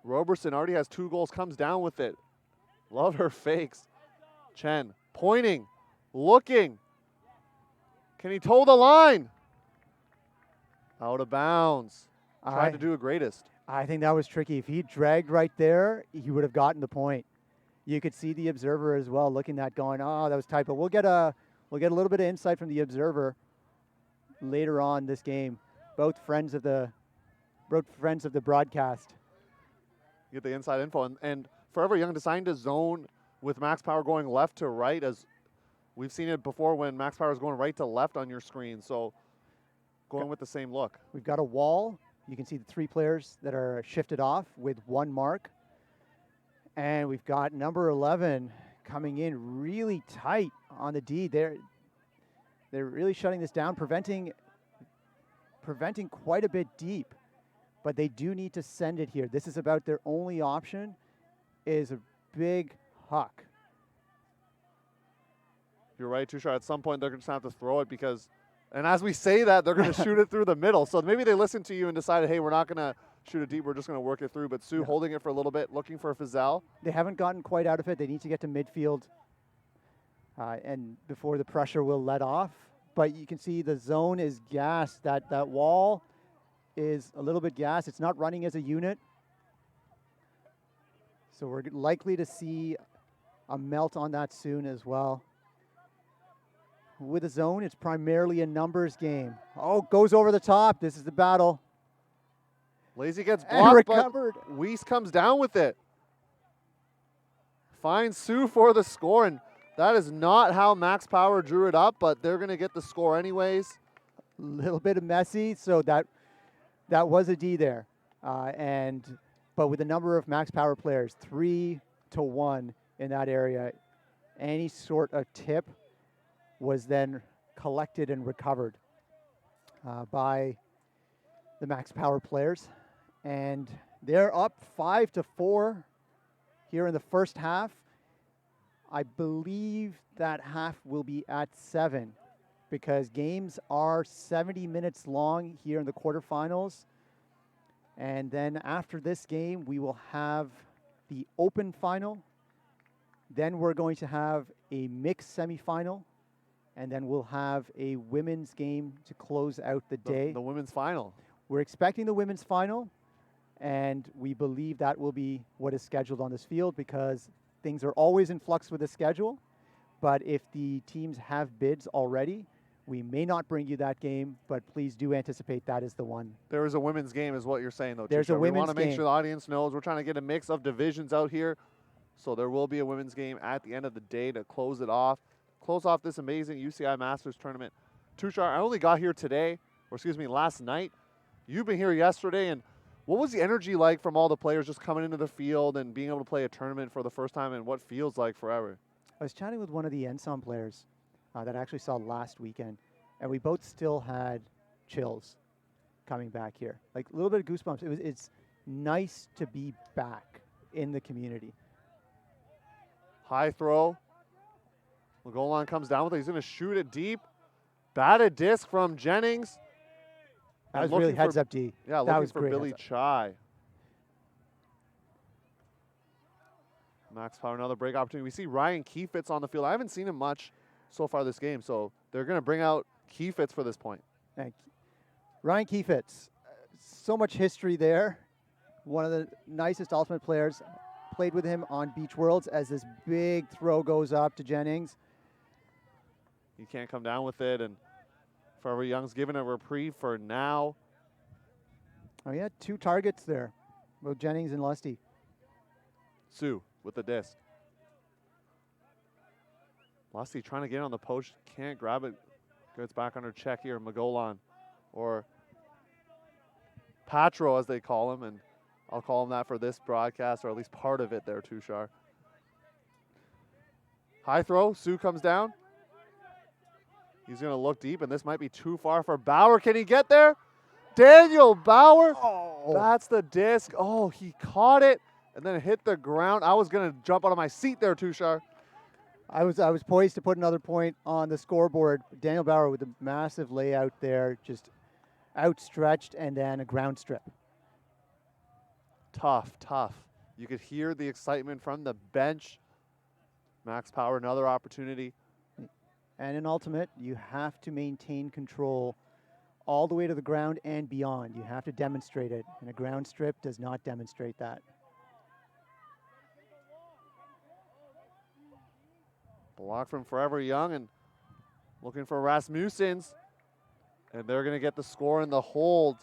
[SPEAKER 1] Roberson already has 2 goals, comes down with it. Love her fakes. Chen pointing, looking. Can he toe the line? Out of bounds. Tried to do a greatest.
[SPEAKER 2] I think that was tricky. If he dragged right there, he would have gotten the point. You could see the observer as well looking at going, oh, that was tight. But we'll get a little bit of insight from the observer later on this game. Both friends of the broadcast.
[SPEAKER 1] Get the inside info. And Forever Young deciding to zone with Max Power going left to right, as we've seen it before when Max Power is going right to left on your screen. So going with the same look.
[SPEAKER 2] We've got a wall. You can see the 3 players that are shifted off with 1 mark. And we've got number 11 coming in really tight on the D. They're really shutting this down, preventing quite a bit deep. But they do need to send it here. This is about their only option is a big huck.
[SPEAKER 1] You're right, Tushar. At some point, they're going to have to throw it because, and as we say that, they're going to shoot it through the middle. So maybe they listened to you and decided, hey, we're not going to shoot it deep. We're just going to work it through. But Sue holding it for a little bit, looking for Fizel.
[SPEAKER 2] They haven't gotten quite out of it. They need to get to midfield and before the pressure will let off. But you can see the zone is gassed. That wall is a little bit gassed. It's not running as a unit. So we're likely to see a melt on that soon as well. With a zone, it's primarily a numbers game. Oh, goes over the top. This is the battle.
[SPEAKER 1] Lazy gets
[SPEAKER 2] And
[SPEAKER 1] blocked,
[SPEAKER 2] recovered.
[SPEAKER 1] but Weiss comes down with it. Finds Sue for the score, and that is not how Max Power drew it up, but they're going to get the score anyways.
[SPEAKER 2] A little bit of messy, so that was a D there. But with the number of Max Power players, 3-1 in that area, any sort of tip was then collected and recovered by the Max Power players. And they're up 5-4 here in the first half. I believe that half will be at 7 because games are 70 minutes long here in the quarterfinals. And then after this game, we will have the open final. Then we're going to have a mixed semifinal. And then we'll have a women's game to close out the day.
[SPEAKER 1] The women's final.
[SPEAKER 2] We're expecting the women's final, and we believe that will be what is scheduled on this field because things are always in flux with the schedule. But if the teams have bids already, we may not bring you that game, but please do anticipate that is the one.
[SPEAKER 1] There is a women's game is what you're saying, though.
[SPEAKER 2] There's
[SPEAKER 1] Tushar.
[SPEAKER 2] a women's
[SPEAKER 1] We want to make
[SPEAKER 2] game.
[SPEAKER 1] sure the audience knows we're trying to get a mix of divisions out here. So there will be a women's game at the end of the day to close it off. Close off this amazing UCI Masters tournament. Tushar, I only got here today, or excuse me, last night. You've been here yesterday, and what was the energy like from all the players just coming into the field and being able to play a tournament for the first time in what feels like forever?
[SPEAKER 2] I was chatting with one of the Ensom players that I actually saw last weekend, and we both still had chills coming back here. Like a little bit of goosebumps. It's nice to be back in the community.
[SPEAKER 1] High throw. The goal line comes down with it. He's going to shoot it deep. Batted disc from Jennings.
[SPEAKER 2] That was really heads up D.
[SPEAKER 1] Yeah,
[SPEAKER 2] that
[SPEAKER 1] looking
[SPEAKER 2] was
[SPEAKER 1] for
[SPEAKER 2] great
[SPEAKER 1] Billy Chai. Max Power, another break opportunity. We see Ryan Keyfitz on the field. I haven't seen him much so far this game, so they're going to bring out Keyfitz for this point.
[SPEAKER 2] Ryan Keyfitz, so much history there. One of the nicest ultimate players. Played with him on Beach Worlds as this big throw goes up to Jennings.
[SPEAKER 1] He can't come down with it, and Forever Young's given a reprieve for now.
[SPEAKER 2] Oh, yeah, 2 targets there, both Jennings and Lusty.
[SPEAKER 1] Sue with the disc. Lusty trying to get on the post, can't grab it. Gets back under check here, Magolan, or Patro as they call him, and I'll call him that for this broadcast, or at least part of it there, Tushar. High throw, Sue comes down. He's going to look deep, and this might be too far for Bauer. Can he get there? Daniel Bauer.
[SPEAKER 2] Oh.
[SPEAKER 1] That's the disc. Oh, he caught it and then hit the ground. I was going to jump out of my seat there, Tushar.
[SPEAKER 2] I was poised to put another point on the scoreboard. Daniel Bauer with a massive layout there, just outstretched, and then a ground strip.
[SPEAKER 1] Tough, tough. You could hear the excitement from the bench. Max Power, another opportunity.
[SPEAKER 2] And in ultimate, you have to maintain control all the way to the ground and beyond. You have to demonstrate it, and a ground strip does not demonstrate that.
[SPEAKER 1] Block from Forever Young and looking for Rasmussen's. And they're going to get the score in the hold.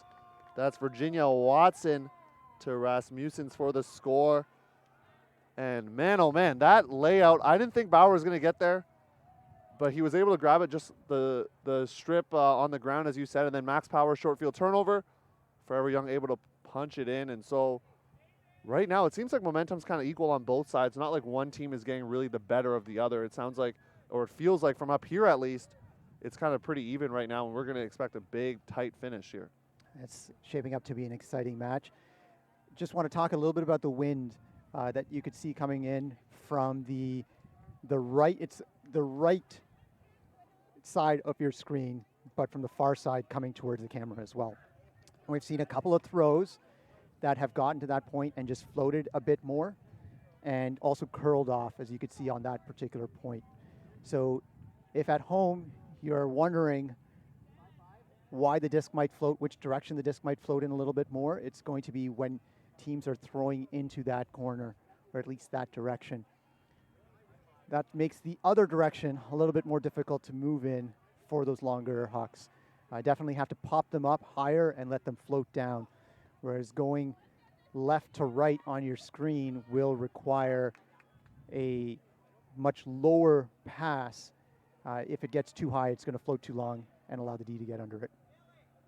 [SPEAKER 1] That's Virginia Watson to Rasmussen's for the score. And man, oh man, that layout, I didn't think Bauer was going to get there, but he was able to grab it, just the strip on the ground, as you said, and then Max Power short field turnover. Forever Young able to punch it in. And so right now it seems like momentum's kind of equal on both sides. Not like one team is getting really the better of the other. It sounds like, or it feels like from up here at least, it's kind of pretty even right now, and we're going to expect a big, tight finish here.
[SPEAKER 2] It's shaping up to be an exciting match. Just want to talk a little bit about the wind that you could see coming in from the right. It's the right side of your screen, but from the far side coming towards the camera as well. And we've seen a couple of throws that have gotten to that point and just floated a bit more, and also curled off, as you could see on that particular point. So if at home you're wondering why the disc might float, which direction the disc might float in a little bit more, it's going to be when teams are throwing into that corner, or at least that direction. That makes the other direction a little bit more difficult to move in for those longer hucks. I definitely have to pop them up higher and let them float down, whereas going left to right on your screen will require a much lower pass. If it gets too high, it's going to float too long and allow the D to get under it.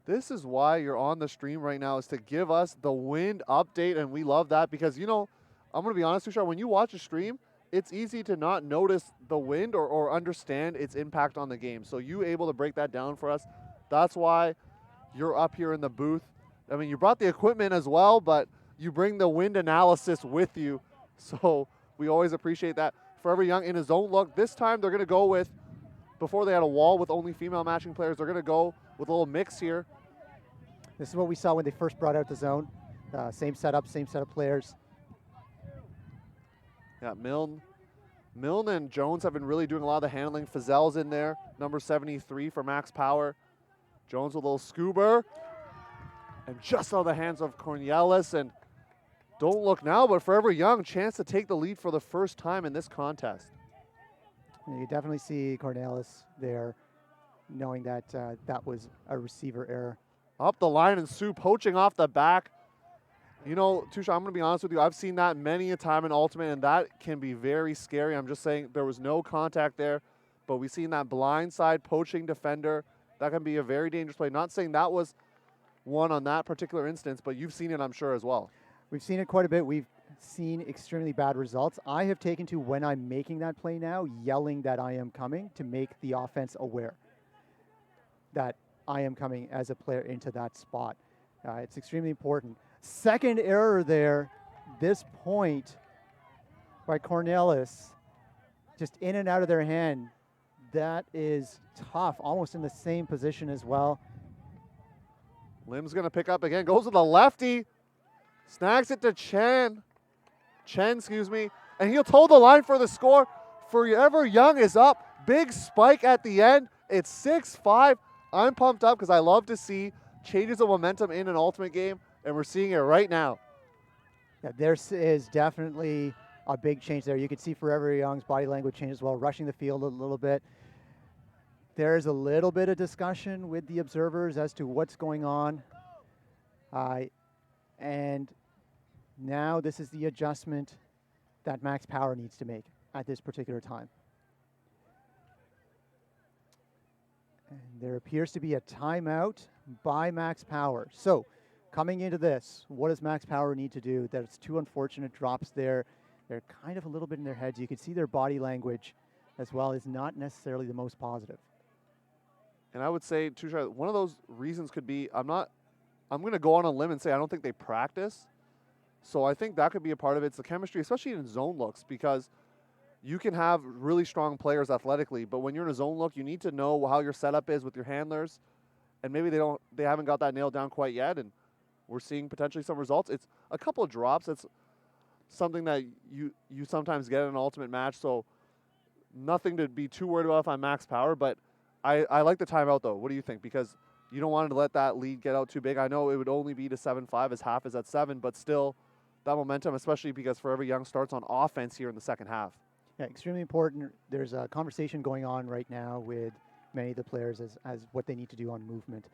[SPEAKER 1] This is why you're on the stream right now, is to give us the wind update, and we love that because, you know, I'm going to be honest, Tushar, when you watch a stream, it's easy to not notice the wind or understand its impact on the game. So you able to break that down for us. That's why you're up here in the booth. I mean, you brought the equipment as well, but you bring the wind analysis with you. So we always appreciate that. Forever Young in his own look. This time they're going to go with, before they had a wall with only female matching players, they're going to go with a little mix here.
[SPEAKER 2] This is what we saw when they first brought out the zone. Same setup, same set of players.
[SPEAKER 1] Yeah, Milne and Jones have been really doing a lot of the handling. Fizel's in there, number 73 for Max Power. Jones with a little scuba. And just out of the hands of Cornelius. And don't look now, but Forever Young, chance to take the lead for the first time in this contest.
[SPEAKER 2] You definitely see Cornelius there, knowing that that was a receiver error.
[SPEAKER 1] Up the line, and Sue poaching off the back. You know, Tusha, I'm going to be honest with you. I've seen that many a time in Ultimate, and that can be very scary. I'm just saying there was no contact there, but we've seen that blindside poaching defender. That can be a very dangerous play. Not saying that was one on that particular instance, but you've seen it, I'm sure, as well.
[SPEAKER 2] We've seen it quite a bit. We've seen extremely bad results. I have taken to, when I'm making that play now, yelling that I am coming to make the offense aware that I am coming as a player into that spot. It's extremely important. Second error there, this point by Cornelis, just in and out of their hand. That is tough, almost in the same position as well.
[SPEAKER 1] Lim's going to pick up again, goes to the lefty, snags it to Chen, and he'll toe the line for the score. Forever Young is up, big spike at the end. It's 6-5. I'm pumped up because I love to see changes of momentum in an Ultimate game, and we're seeing it right now.
[SPEAKER 2] Yeah, there is definitely a big change there. You can see Forever Young's body language change as well, rushing the field a little bit. There's a little bit of discussion with the observers as to what's going on. And now this is the adjustment that Max Power needs to make at this particular time. And there appears to be a timeout by Max Power. So coming into this, what does Max Power need to do? There's two unfortunate drops there. They're kind of a little bit in their heads. You can see their body language as well is not necessarily the most positive.
[SPEAKER 1] And I would say, Tushar, one of those reasons could be I'm going to go on a limb and say I don't think they practice. So I think that could be a part of it. It's the chemistry, especially in zone looks, because you can have really strong players athletically, but when you're in a zone look, you need to know how your setup is with your handlers, and maybe they haven't got that nailed down quite yet, and we're seeing potentially some results. It's a couple of drops. It's something that you sometimes get in an Ultimate match, so nothing to be too worried about if I'm Max Power, but I like the timeout, though. What do you think? Because you don't want to let that lead get out too big. I know it would only be to 7-5 as half is at 7, but still that momentum, especially because Forever Young starts on offense here in the second half.
[SPEAKER 2] Yeah, extremely important. There's a conversation going on right now with many of the players as what they need to do on movement.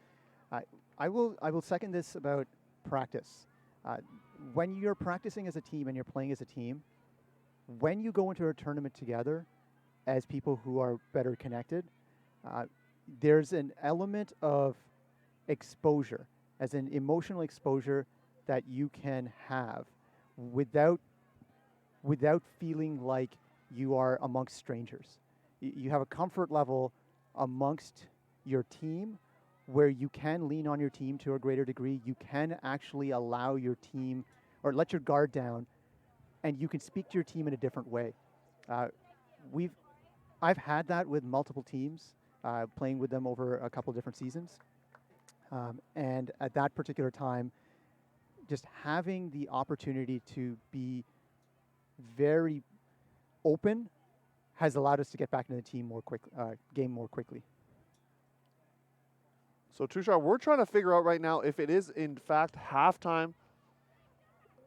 [SPEAKER 2] I will second this about practice. When you're practicing as a team and you're playing as a team, when you go into a tournament together as people who are better connected, there's an element of exposure, as an emotional exposure that you can have without feeling like you are amongst strangers. You have a comfort level amongst your team where you can lean on your team to a greater degree. You can actually allow your team or let your guard down, and you can speak to your team in a different way. I've had that with multiple teams, playing with them over a couple different seasons. And at that particular time, just having the opportunity to be very open has allowed us to get back into the team game more quickly.
[SPEAKER 1] So, Tushar, we're trying to figure out right now if it is, in fact, halftime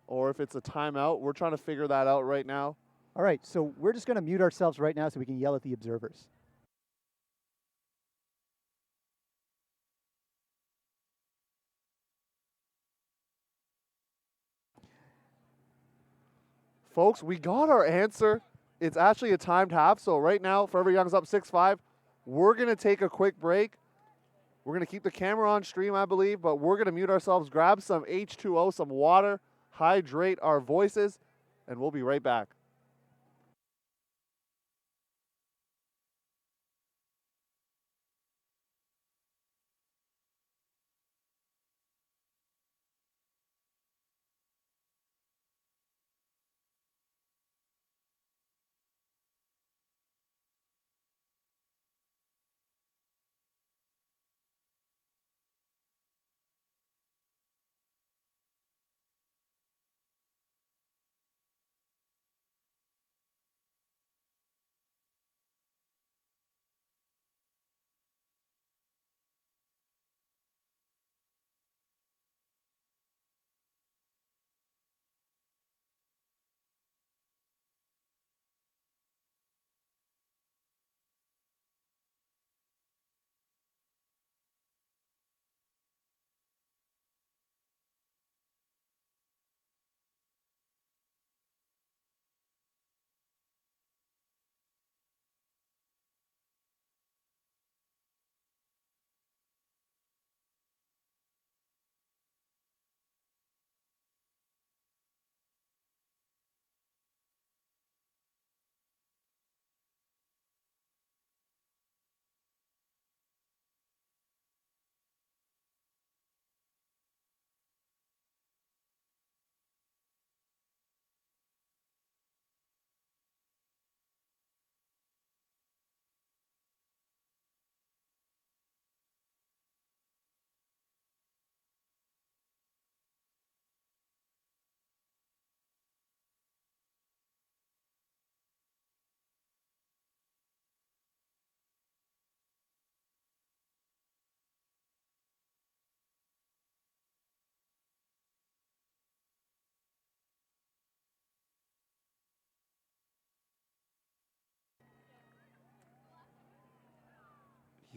[SPEAKER 1] or if it's a timeout. We're trying to figure that out right now.
[SPEAKER 2] All right, so we're just going to mute ourselves right now so we can yell at the observers.
[SPEAKER 1] Folks, we got our answer. It's actually a timed half. So right now, Forever Young's up 6-5. We're going to take a quick break. We're going to keep the camera on stream, I believe, but we're going to mute ourselves, grab some H2O, some water, hydrate our voices, and we'll be right back.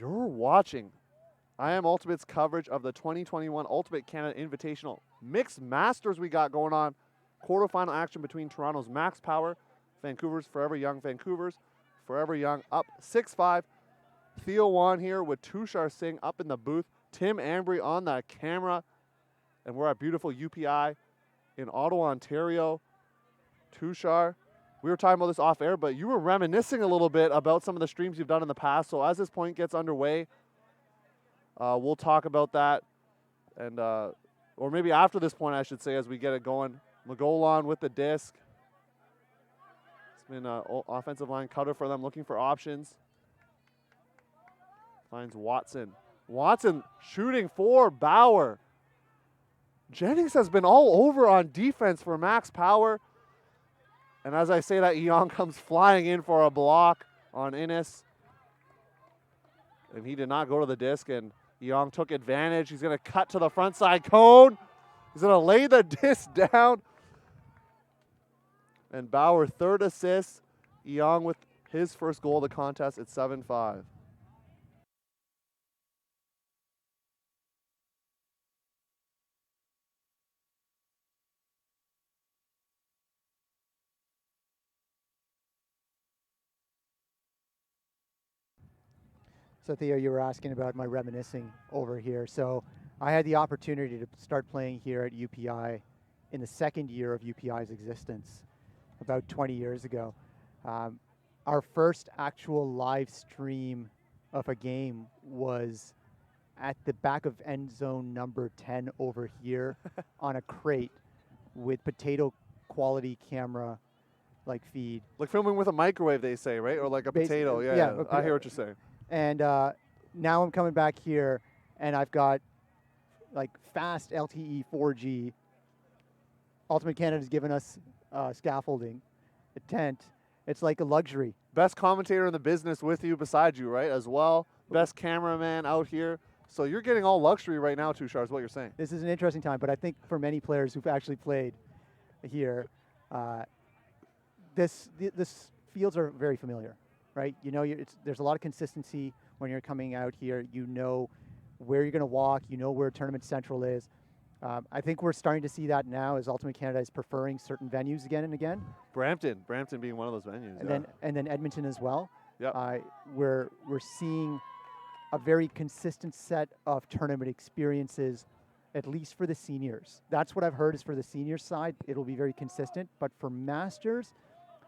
[SPEAKER 1] You're watching I Am Ultimate's coverage of the 2021 Ultimate Canada Invitational Mixed Masters we got going on. Quarterfinal action between Toronto's Max Power, Vancouver's Forever Young Vancouvers. Forever Young up 6-5. Theo won here with Tushar Singh up in the booth. Tim Ambry on that camera. And we're at beautiful UPI in Ottawa, Ontario. Tushar, we were talking about this off air, but you were reminiscing a little bit about some of the streams you've done in the past. So as this point gets underway, we'll talk about that. And or maybe after this point, I should say, as we get it going. Magolan with the disc. It's been an offensive line cutter for them, looking for options. Finds Watson. Watson shooting for Bauer. Jennings has been all over on defense for Max Power. And as I say that, Eong comes flying in for a block on Innes. And he did not go to the disc, and Eong took advantage. He's going to cut to the front side cone. He's going to lay the disc down. And Bauer, third assist. Eong with his first goal of the contest at 7-5.
[SPEAKER 2] So Theo, you were asking about my reminiscing over here. So I had the opportunity to start playing here at UPI in the second year of UPI's existence, about 20 years ago. Our first actual live stream of a game was at the back of end zone number 10 over here on a crate with potato quality camera like feed.
[SPEAKER 1] Like filming with a microwave, they say, right? Or like a potato. Yeah. I hear what you're saying.
[SPEAKER 2] And now I'm coming back here, and I've got like fast LTE 4G. Ultimate Canada's given us scaffolding, a tent. It's like a luxury.
[SPEAKER 1] Best commentator in the business with you, beside you, right, as well. Best cameraman out here. So you're getting all luxury right now, Tushar, is what you're saying.
[SPEAKER 2] This is an interesting time, but I think for many players who've actually played here, this fields are very familiar, right? You know, there's a lot of consistency when you're coming out here. You know where you're going to walk. You know where Tournament Central is. I think we're starting to see that now as Ultimate Canada is preferring certain venues again and again.
[SPEAKER 1] Brampton being one of those venues.
[SPEAKER 2] And then Edmonton as well.
[SPEAKER 1] Yeah.
[SPEAKER 2] We're seeing a very consistent set of tournament experiences, at least for the seniors. That's what I've heard is for the senior side, it'll be very consistent. But for Masters,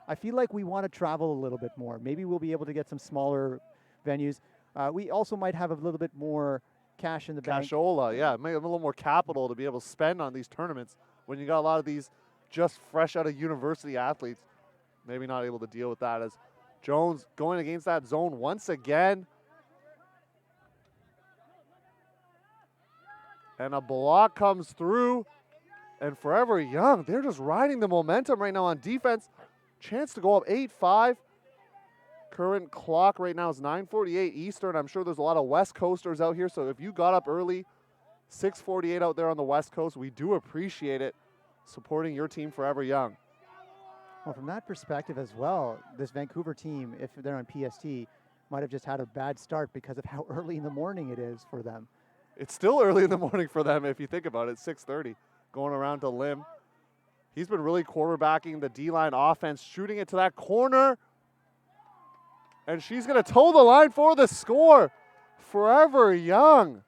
[SPEAKER 2] I feel like we want to travel a little bit more. Maybe we'll be able to get some smaller venues. We also might have a little bit more cash in the bank.
[SPEAKER 1] Cashola, yeah. Maybe a little more capital to be able to spend on these tournaments when you got a lot of these just fresh out of university athletes. Maybe not able to deal with that as Jones going against that zone once again. And a block comes through. And Forever Young, they're just riding the momentum right now on defense. Chance to go up 8-5. Current clock right now is 9:48 Eastern. I'm sure there's a lot of West Coasters out here. So if you got up early, 6:48 out there on the West Coast, we do appreciate it. Supporting your team, Forever Young.
[SPEAKER 2] Well, from that perspective as well, this Vancouver team, if they're on PST, might have just had a bad start because of how early in the morning it is for them.
[SPEAKER 1] It's still early in the morning for them if you think about it. 6:30, going around to Lim. He's been really quarterbacking the D-line offense, shooting it to that corner. And she's going to toe the line for the score. Forever Young.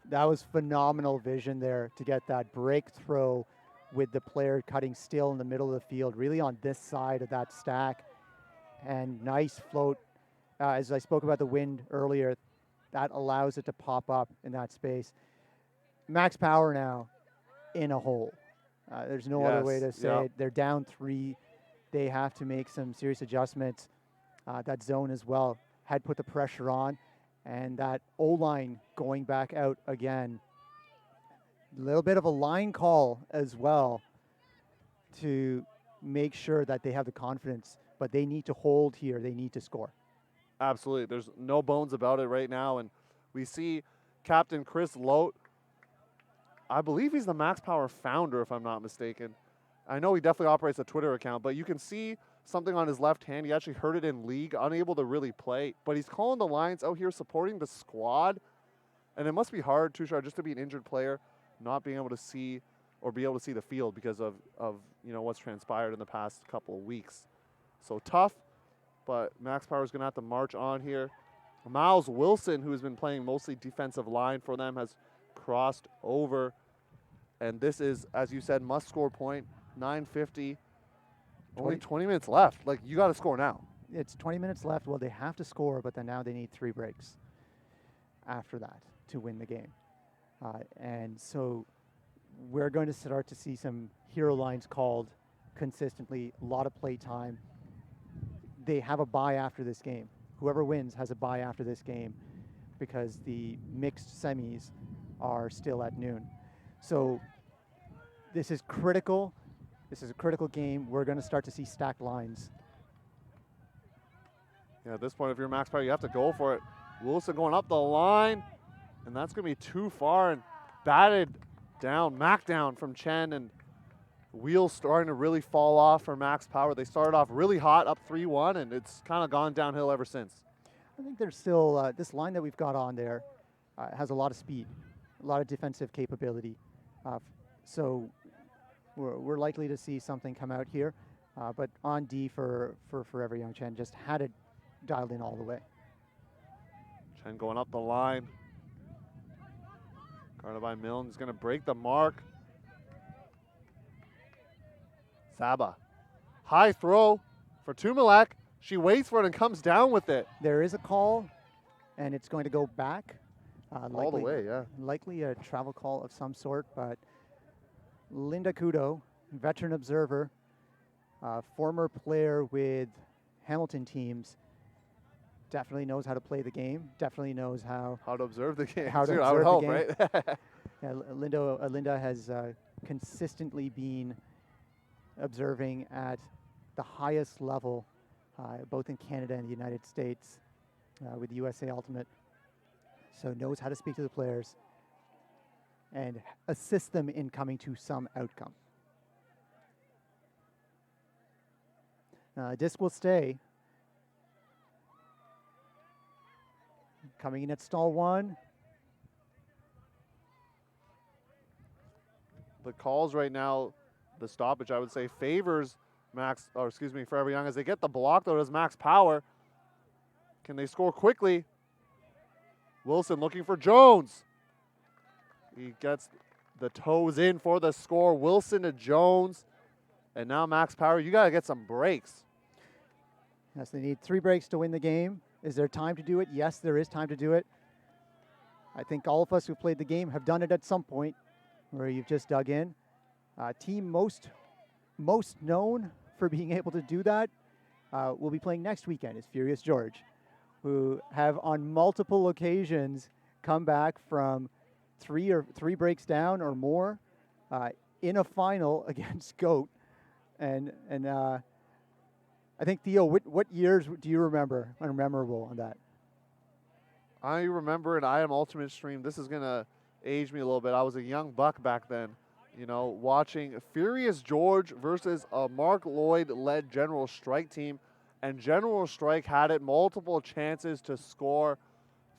[SPEAKER 2] That was phenomenal vision there to get that breakthrough with the player cutting still in the middle of the field, really on this side of that stack. And nice float. As I spoke about the wind earlier, that allows it to pop up in that space. Max Power now in a hole. There's no other way to say it. They're down 3. They have to make some serious adjustments. That zone as well had put the pressure on. And that O-line going back out again. A little bit of a line call as well to make sure that they have the confidence. But they need to hold here. They need to score.
[SPEAKER 1] Absolutely. There's no bones about it right now. And we see Captain Chris Lote. I believe he's the Max Power founder, if I'm not mistaken. I know he definitely operates a Twitter account, but you can see something on his left hand. He actually hurt it in league, unable to really play. But he's calling the lines out here, supporting the squad. And it must be hard, Tushar, just to be an injured player, not being able to see or be able to see the field because of what's transpired in the past couple of weeks. So tough, but Max Power is going to have to march on here. Miles Wilson, who has been playing mostly defensive line for them, has crossed over. And this is, as you said, must-score point, 9:50. Only 20 minutes left. Like, you got to score now.
[SPEAKER 2] It's 20 minutes left. Well, they have to score, but then now they need 3 breaks after that to win the game. And so we're going to start to see some hero lines called consistently, a lot of play time. They have a bye after this game. Whoever wins has a bye after this game because the mixed semis are still at noon. So this is critical. This is a critical game. We're going to start to see stacked lines.
[SPEAKER 1] Yeah, at this point, if you're Max Power, you have to go for it. Wilson going up the line, and that's going to be too far and batted down, Mac down from Chen, and wheels starting to really fall off for Max Power. They started off really hot, up 3-1, and it's kind of gone downhill ever since.
[SPEAKER 2] I think there's still, this line that we've got on there has a lot of speed, a lot of defensive capability. So we're likely to see something come out here, but on D for Forever Young Chen, just had it dialed in all the way.
[SPEAKER 1] Chen going up the line. Guarded by Milne. He's going to break the mark. Saba. High throw for Tumalek. She waits for it and comes down with it.
[SPEAKER 2] There is a call, and it's going to go back.
[SPEAKER 1] All the way, yeah.
[SPEAKER 2] Likely a travel call of some sort, but Linda Kudo, veteran observer, former player with Hamilton teams, definitely knows how to play the game, definitely knows how
[SPEAKER 1] to observe the game.
[SPEAKER 2] How to
[SPEAKER 1] Dude,
[SPEAKER 2] observe
[SPEAKER 1] I would
[SPEAKER 2] the
[SPEAKER 1] hope,
[SPEAKER 2] game.
[SPEAKER 1] right?
[SPEAKER 2] Yeah, Linda has consistently been observing at the highest level, both in Canada and the United States, with USA Ultimate. So knows how to speak to the players and assist them in coming to some outcome. Disc will stay. Coming in at stall 1.
[SPEAKER 1] The calls right now, the stoppage, I would say, favors Forever Young as they get the block, though, does Max Power. Can they score quickly? Wilson looking for Jones. He gets the toes in for the score. Wilson to Jones. And now Max Power, you got to get some breaks.
[SPEAKER 2] Yes, they need 3 breaks to win the game. Is there time to do it? Yes, there is time to do it. I think all of us who played the game have done it at some point where you've just dug in. Team most known for being able to do that will be playing next weekend is Furious George, who have on multiple occasions come back from 3 breaks down or more in a final against GOAT. And I think, Theo, what years do you remember are memorable on that?
[SPEAKER 1] I remember, and I am Ultimate Stream. This is going to age me a little bit. I was a young buck back then, watching Furious George versus a Mark Lloyd-led General Strike team. And General Strike had it, multiple chances to score.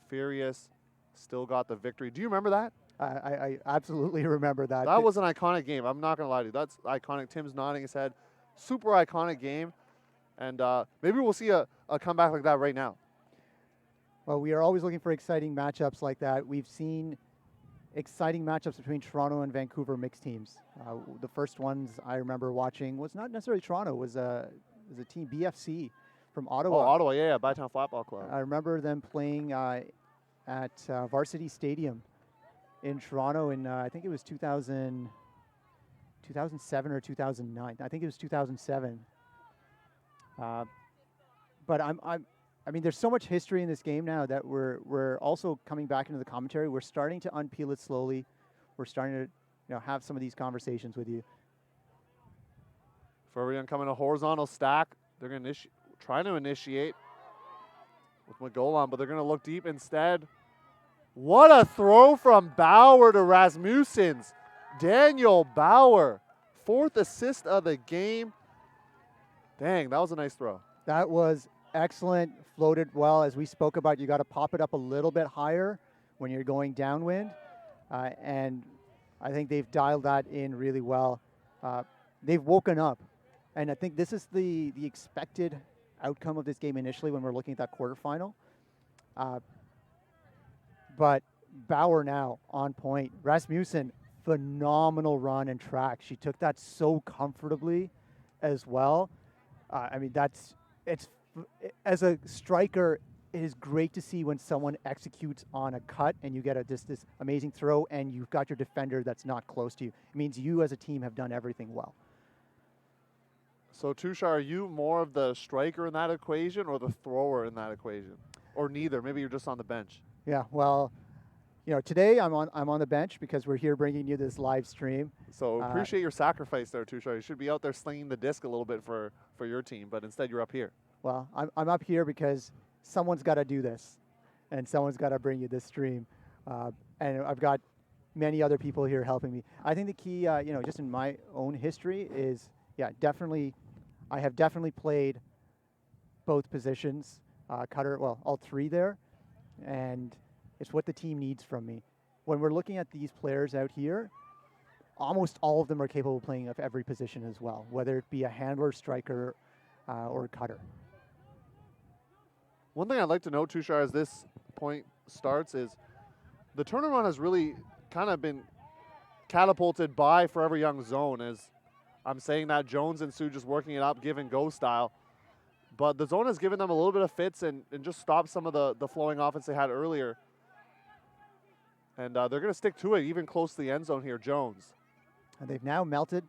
[SPEAKER 1] Furious still got the victory. Do you remember that?
[SPEAKER 2] I absolutely remember that.
[SPEAKER 1] That was an iconic game. I'm not going to lie to you. That's iconic. Tim's nodding his head. Super iconic game. And maybe we'll see a comeback like that right now.
[SPEAKER 2] Well, we are always looking for exciting matchups like that. We've seen exciting matchups between Toronto and Vancouver mixed teams. The first ones I remember watching was not necessarily Toronto. It was a team BFC from Ottawa.
[SPEAKER 1] Oh, Ottawa, yeah, Bytown Flatball Club.
[SPEAKER 2] I remember them playing at Varsity Stadium in Toronto in, I think it was 2007 or 2009. I think it was 2007. But I mean, there's so much history in this game now that we're also coming back into the commentary. We're starting to unpeel it slowly. We're starting to have some of these conversations with you.
[SPEAKER 1] Forever Young coming a horizontal stack. They're going to trying to initiate with McGolan, but they're going to look deep instead. What a throw from Bauer to Rasmussens. Daniel Bauer, 4th assist of the game. Dang, that was a nice throw.
[SPEAKER 2] That was excellent, floated well. As we spoke about, you got to pop it up a little bit higher when you're going downwind. And I think they've dialed that in really well. They've woken up. And I think this is the expected outcome of this game initially when we're looking at that quarterfinal. But Bauer now on point. Rasmussen, phenomenal run and track. She took that so comfortably as well. I mean, as a striker, it is great to see when someone executes on a cut and you get this amazing throw and you've got your defender that's not close to you. It means you as a team have done everything well.
[SPEAKER 1] So, Tushar, are you more of the striker in that equation or the thrower in that equation? Or neither? Maybe you're just on the bench.
[SPEAKER 2] Yeah, well, today I'm on the bench because we're here bringing you this live stream.
[SPEAKER 1] So appreciate your sacrifice there, Tushar. You should be out there slinging the disc a little bit for your team, but instead you're up here.
[SPEAKER 2] Well, I'm up here because someone's got to do this, and someone's got to bring you this stream. And I've got many other people here helping me. I think the key, just in my own history is, definitely, I have definitely played both positions, cutter, all three there, and it's what the team needs from me. When we're looking at these players out here, almost all of them are capable of playing of every position as well, whether it be a handler, striker, or a cutter.
[SPEAKER 1] One thing I'd like to note, Tushar, as this point starts is the turnaround has really kind of been catapulted by Forever Young zone. As I'm saying that, Jones and Sue just working it up, give and go style. But the zone has given them a little bit of fits and just stopped some of the flowing offense they had earlier. And they're going to stick to it, even close to the end zone here, Jones.
[SPEAKER 2] And they've now melted.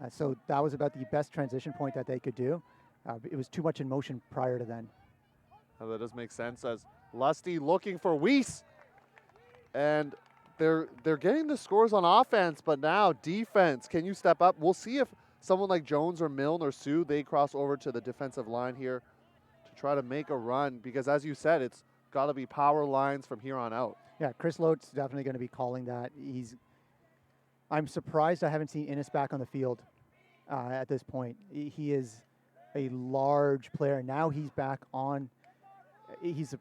[SPEAKER 2] So that was about the best transition point that they could do. It was too much in motion prior to then.
[SPEAKER 1] That does make sense, as Lusty looking for Weiss. And they're getting the scores on offense, but now defense. Can you step up? We'll see if someone like Jones or Milne or Sue, they cross over to the defensive line here to try to make a run, because as you said, it's got to be power lines from here on out.
[SPEAKER 2] Yeah, Chris Lote's definitely going to be calling that. I'm surprised I haven't seen Innes back on the field at this point. He is a large player. Now he's back on. He's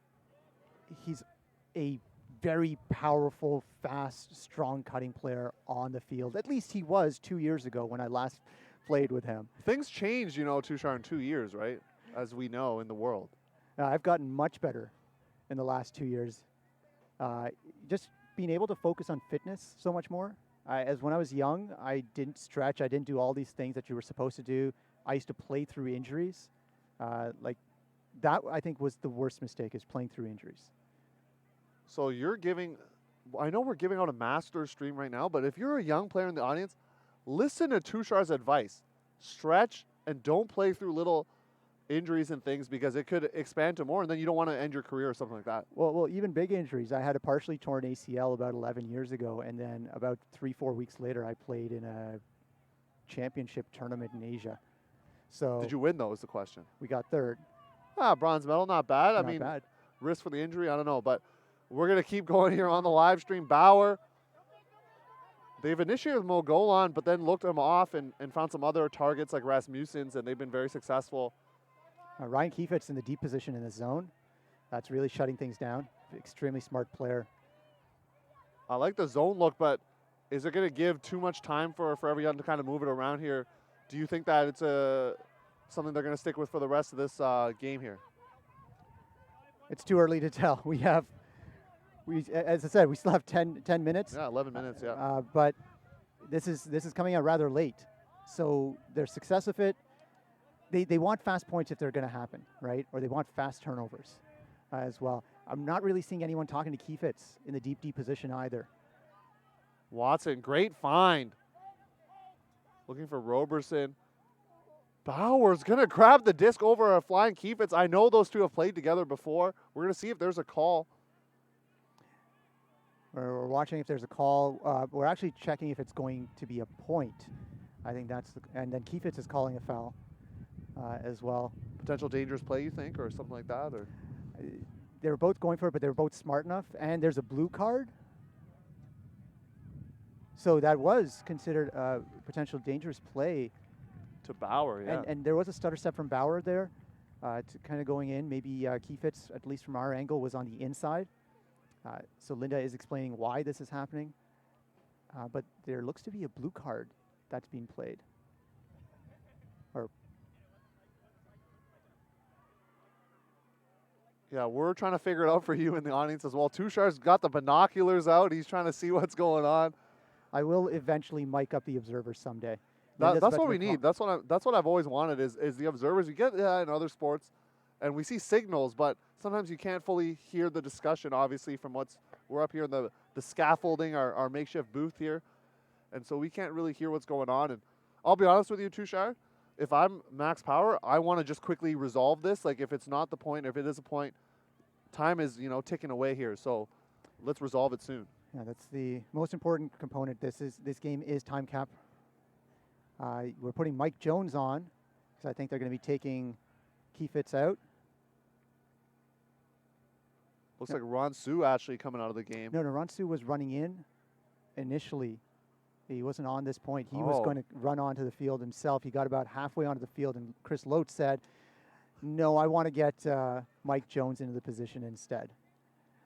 [SPEAKER 2] a very powerful, fast, strong cutting player on the field. At least he was 2 years ago when I last played with him.
[SPEAKER 1] Things changed, Tushar, in 2 years, right? As we know in the world.
[SPEAKER 2] I've gotten much better in the last 2 years. Just being able to focus on fitness so much more. As when I was young, I didn't stretch. I didn't do all these things that you were supposed to do. I used to play through injuries. That, I think, was the worst mistake, is playing through injuries.
[SPEAKER 1] So I know we're giving out a master stream right now, but if you're a young player in the audience, listen to Tushar's advice. Stretch and don't play through little injuries and things, because it could expand to more, and then you don't want to end your career or something like that.
[SPEAKER 2] Well, even big injuries. I had a partially torn ACL about 11 years ago, and then about 3-4 weeks later, I played in a championship tournament in Asia. So
[SPEAKER 1] did you win, though, is the question?
[SPEAKER 2] We got third.
[SPEAKER 1] Bronze medal, not bad.
[SPEAKER 2] Not bad.
[SPEAKER 1] Risk for the injury, I don't know, but we're going to keep going here on the live stream. Bauer, they've initiated with Mogolan, but then looked him off and found some other targets like Rasmussen's, and they've been very successful.
[SPEAKER 2] Ryan Kiefitz in the deep position in the zone. That's really shutting things down. Extremely smart player.
[SPEAKER 1] I like the zone look, but is it going to give too much time for Forever Young to kind of move it around here? Do you think that it's something they're going to stick with for the rest of this game here?
[SPEAKER 2] It's too early to tell. As I said, we still have 10 minutes.
[SPEAKER 1] Yeah, 11 minutes, yeah.
[SPEAKER 2] But this is coming out rather late. So their success with it, they want fast points if they're going to happen, right? Or they want fast turnovers as well. I'm not really seeing anyone talking to Kiefitz in the deep position either.
[SPEAKER 1] Watson, great find. Looking for Roberson. Bauer's going to grab the disc over a flying Kiefitz. I know those two have played together before. We're going to see if there's a call.
[SPEAKER 2] We're watching if there's a call. We're actually checking if it's going to be a point. I think and then Kiefitz is calling a foul as well.
[SPEAKER 1] Potential dangerous play, you think, or something like that? Or
[SPEAKER 2] they were both going for it, but they were both smart enough. And there's a blue card. So that was considered a potential dangerous play.
[SPEAKER 1] To Bauer, yeah.
[SPEAKER 2] And there was a stutter step from Bauer there, to kind of going in. Maybe Keyfitz, at least from our angle, was on the inside. So Linda is explaining why this is happening. But there looks to be a blue card that's being played.
[SPEAKER 1] Yeah, we're trying to figure it out for you in the audience as well. Tushar's got the binoculars out. He's trying to see what's going on.
[SPEAKER 2] I will eventually mic up the observers someday.
[SPEAKER 1] That's what we need. That's what I've always wanted is the observers. You get in other sports, and we see signals, but sometimes you can't fully hear the discussion, obviously, from we're up here in the scaffolding, our makeshift booth here, and so we can't really hear what's going on. And I'll be honest with you, Tushar, if I'm Max Power, I want to just quickly resolve this. Like, if it's not the point, if it is a point, time is, ticking away here. So let's resolve it soon.
[SPEAKER 2] Yeah, that's the most important component. This game is time cap. We're putting Mike Jones on because I think they're going to be taking Keyfitz out.
[SPEAKER 1] Looks like Ron Sue actually coming out of the game.
[SPEAKER 2] No, Ron Sue was running in initially. He wasn't on this point. He was going to run onto the field himself. He got about halfway onto the field, and Chris Lote said, no, I want to get Mike Jones into the position instead.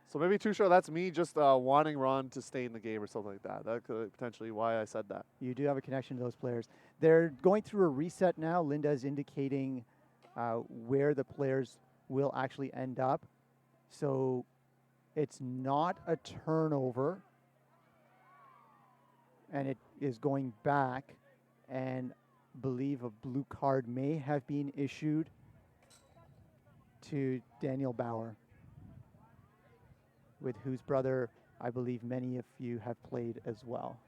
[SPEAKER 1] So maybe, Tushar, that's me just wanting Ron to stay in the game or something like that. That could potentially why I said that.
[SPEAKER 2] You do have a connection to those players. They're going through a reset now. Linda is indicating where the players will actually end up. So it's not a turnover. And it is going back, and believe a blue card may have been issued to Daniel Bauer, with whose brother I believe many of you have played as well.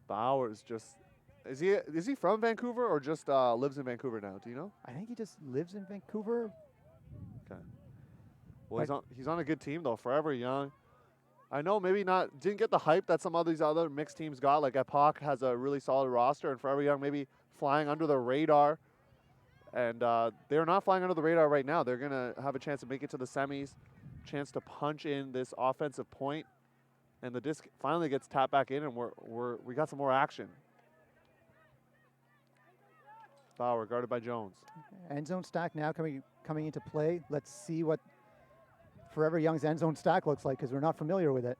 [SPEAKER 1] Bauer's just, is he from Vancouver or just lives in Vancouver now? Do you know?
[SPEAKER 2] I think he just lives in Vancouver.
[SPEAKER 1] Okay. Well, he's on a good team though, forever young. I know maybe didn't get the hype that some of these other mixed teams got. Like Epoch has a really solid roster, and Forever Young maybe flying under the radar. And they're not flying under the radar right now. They're going to have a chance to make it to the semis, chance to punch in this offensive point, and the disc finally gets tapped back in, and we got some more action. Bauer guarded by Jones.
[SPEAKER 2] End zone stack now coming into play. Let's see what Forever Young's end zone stack looks like, because we're not familiar with it.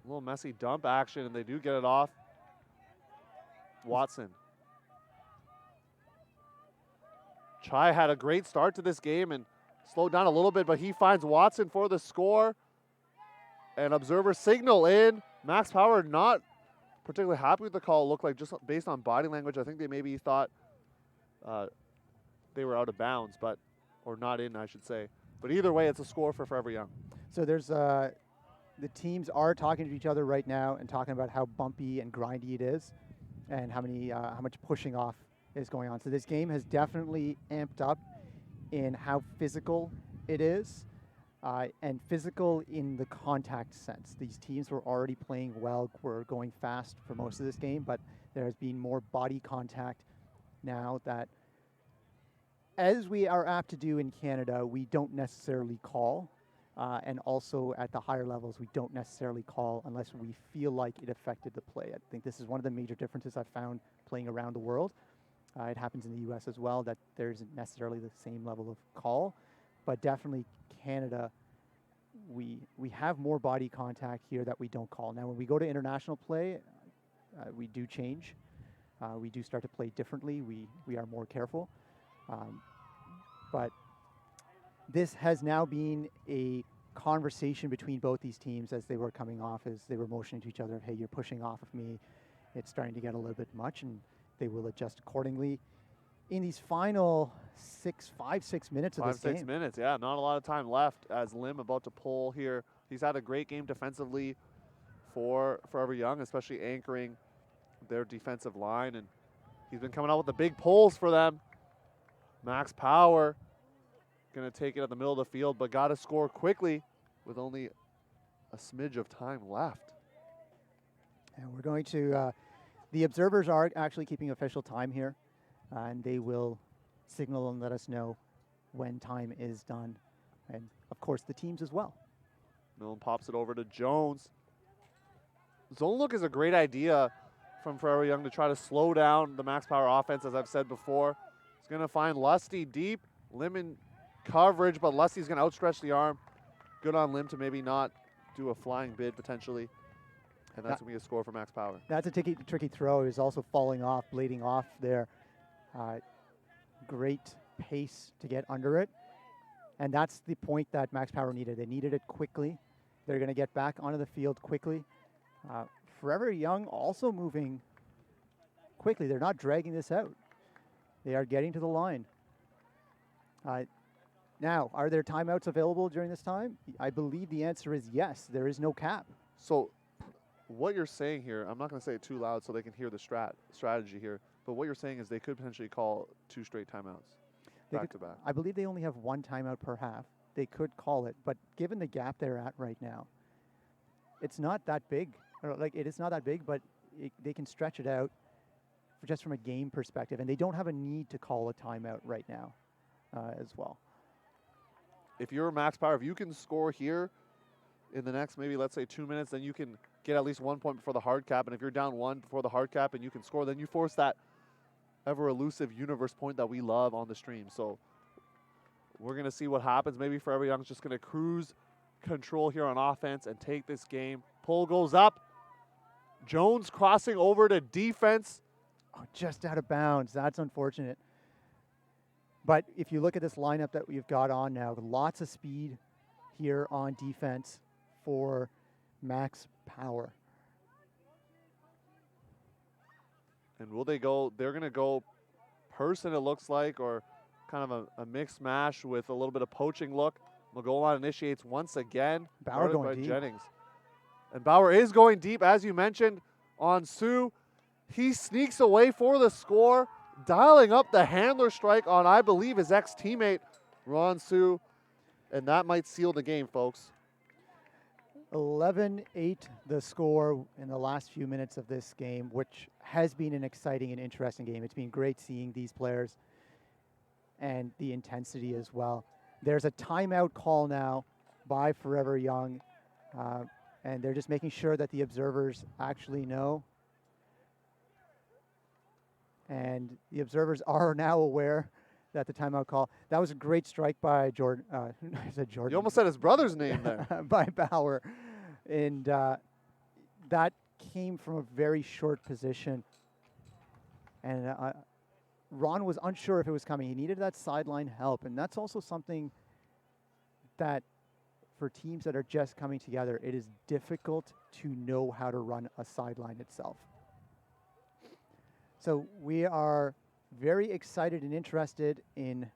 [SPEAKER 1] A little messy dump action, and they do get it off. Watson. Chai had a great start to this game and slowed down a little bit, but he finds Watson for the score. And observer signal in. Max Power not particularly happy with the call. It looked like, just based on body language, I think they maybe thought they were out of bounds, or not in, I should say. But either way, it's a score for Forever Young.
[SPEAKER 2] So there's the teams are talking to each other right now and talking about how bumpy and grindy it is, and how much pushing off is going on. So this game has definitely amped up in how physical it is, and physical in the contact sense. These teams were already playing well, were going fast for most of this game, but there has been more body contact now that, as we are apt to do in Canada, we don't necessarily call. And also at the higher levels, we don't necessarily call unless we feel like it affected the play. I think this is one of the major differences I've found playing around the world. It happens in the U.S. as well, that there isn't necessarily the same level of call. But definitely Canada, we have more body contact here that we don't call. Now, when we go to international play, we do change. We do start to play differently. We are more careful. But this has now been a conversation between both these teams as they were coming off, as they were motioning to each other, hey, you're pushing off of me. It's starting to get a little bit much, and they will adjust accordingly. In these final 6 minutes of this game.
[SPEAKER 1] 6 minutes, yeah. Not a lot of time left as Lim about to pull here. He's had a great game defensively for Forever Young, especially anchoring their defensive line, and he's been coming out with the big pulls for them. Max Power going to take it at the middle of the field, but got to score quickly with only a smidge of time left.
[SPEAKER 2] And we're going to, the observers are actually keeping official time here, and they will signal and let us know when time is done. And of course the teams as well.
[SPEAKER 1] Millen pops it over to Jones. Zone look is a great idea from Forever Young to try to slow down the Max Power offense, as I've said before. He's going to find Lusty deep, Lim in coverage, but Lusty's going to outstretch the arm. Good on Lim to maybe not do a flying bid potentially, and that's going to be a score for Max Power.
[SPEAKER 2] That's a tricky throw. He's also falling off, bleeding off there. Great pace to get under it. And that's the point that Max Power needed. They needed it quickly. They're going to get back onto the field quickly. Forever Young also moving quickly. They're not dragging this out. They are getting to the line. Now, are there timeouts available during this time? I believe the answer is yes. There is no cap.
[SPEAKER 1] So what you're saying here, I'm not going to say it too loud so they can hear the strategy here, but what you're saying is they could potentially call 2 straight timeouts back to back.
[SPEAKER 2] I believe they only have 1 timeout per half. They could call it, but given the gap they're at right now, it's not that big. It is not that big, but they can stretch it out just from a game perspective, and they don't have a need to call a timeout right now as well.
[SPEAKER 1] If you're Max Power, if you can score here in the next maybe, let's say, 2 minutes, then you can get at least 1 point before the hard cap. And if you're down 1 before the hard cap and you can score, then you force that ever elusive universe point that we love on the stream. So we're going to see what happens. Maybe Forever Young's just going to cruise control here on offense and take this game. Pull goes up. Jones crossing over to defense.
[SPEAKER 2] Oh, just out of bounds. That's unfortunate. But if you look at this lineup that we've got on now, lots of speed here on defense for Max Power.
[SPEAKER 1] And will they go, they're going to go person, it looks like, or kind of a mixed mash with a little bit of poaching look. Magolan initiates once again.
[SPEAKER 2] Bauer going deep.
[SPEAKER 1] Jennings. And Bauer is going deep, as you mentioned, on Sioux. He sneaks away for the score, dialing up the handler strike on, I believe, his ex-teammate, Ron Sioux. And that might seal the game, folks.
[SPEAKER 2] 11-8 the score in the last few minutes of this game, which has been an exciting and interesting game. It's been great seeing these players and the intensity as well. There's a timeout call now by Forever Young, and they're just making sure that the observers actually know. And the observers are now aware that the timeout call. That was a great strike by Jordan. I said Jordan.
[SPEAKER 1] You almost said his brother's name there.
[SPEAKER 2] By Bauer. And that came from a very short position. And Ron was unsure if it was coming. He needed that sideline help. And that's also something that for teams that are just coming together, it is difficult to know how to run a sideline itself. So we are very excited and interested in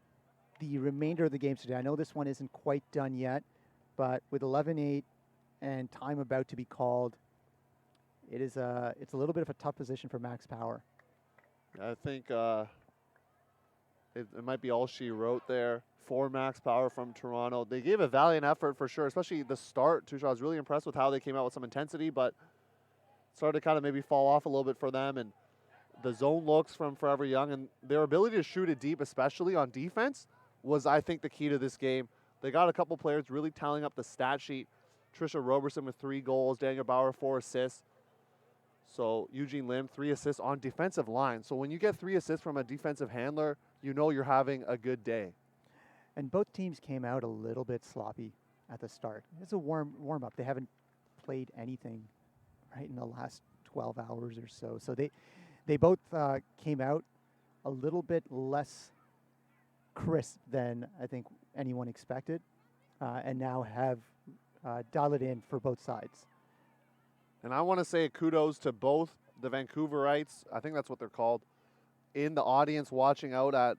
[SPEAKER 2] the remainder of the games today. I know this one isn't quite done yet, but with 11-8 and time about to be called, it's a little bit of a tough position for Max Power.
[SPEAKER 1] I think it might be all she wrote there for Max Power from Toronto. They gave a valiant effort for sure, especially the start. Tushar, I was really impressed with how they came out with some intensity, but started to kind of maybe fall off a little bit for them. And the zone looks from Forever Young and their ability to shoot it deep, especially on defense, was, I think, the key to this game. They got a couple players really tallying up the stat sheet. Trisha Roberson with 3 goals, Daniel Bauer 4 assists. So Eugene Lim 3 assists on defensive line. So when you get 3 assists from a defensive handler, you know you're having a good day.
[SPEAKER 2] And both teams came out a little bit sloppy at the start. It's a warm up. They haven't played anything right in the last 12 hours or so. So they both came out a little bit less crisp than I think anyone expected, and now have dialed it in for both sides.
[SPEAKER 1] And I want to say kudos to both the Vancouverites, I think that's what they're called, in the audience watching out at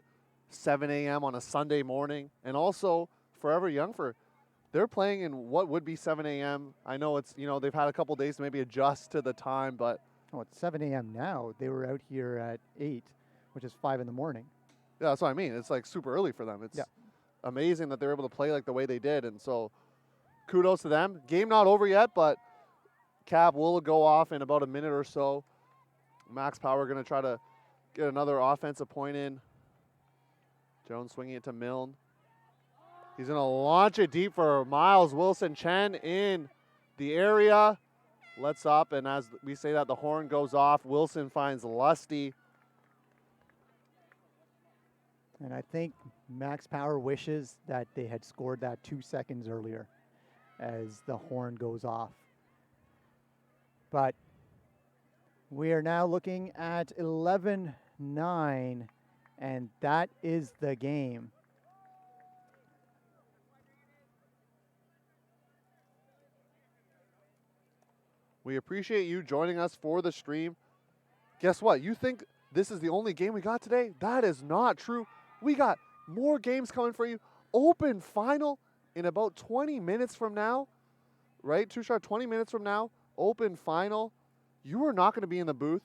[SPEAKER 1] 7 a.m. on a Sunday morning. And also Forever Young, they're playing in what would be 7 a.m. I know it's, they've had a couple days to maybe adjust to the time, but
[SPEAKER 2] oh, it's 7 a.m. now. They were out here at 8, which is 5 in the morning.
[SPEAKER 1] Yeah, that's what I mean. It's like super early for them. It's amazing that they're able to play like the way they did. And so kudos to them. Game not over yet, but Cap will go off in about a minute or so. Max Power going to try to get another offensive point in. Jones swinging it to Milne. He's going to launch it deep for Miles Wilson Chen in the area. lets up, and as we say that, the horn goes off. Wilson finds Lusty.
[SPEAKER 2] And I think Max Power wishes that they had scored that 2 seconds earlier as the horn goes off. But we are now looking at 11-9, and that is the game.
[SPEAKER 1] We appreciate you joining us for the stream. Guess what? You think this is the only game we got today? That is not true. We got more games coming for you. Open final in about 20 minutes from now, right? Tushar, 20 minutes from now, open final. You are not going to be in the booth.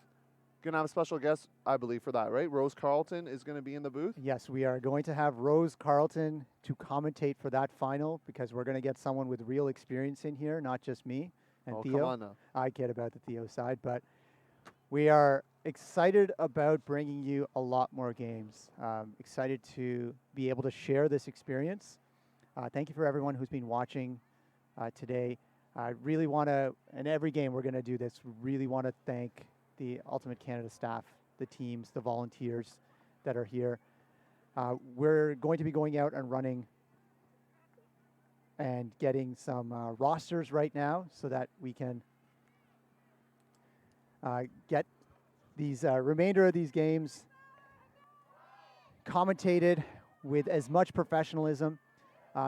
[SPEAKER 1] Going to have a special guest, I believe, for that, right? Rose Carlton is going to be in the booth.
[SPEAKER 2] Yes, we are going to have Rose Carlton to commentate for that final because we're going to get someone with real experience in here, not just me and Theo.
[SPEAKER 1] Come on now.
[SPEAKER 2] I get about the Theo side, but we are excited about bringing you a lot more games. Excited to be able to share this experience. Thank you for everyone who's been watching today. I really want to, and every game we're going to do this, really want to thank the Ultimate Canada staff, the teams, the volunteers that are here. We're going to be going out and running and getting some rosters right now so that we can get these remainder of these games commentated with as much professionalism.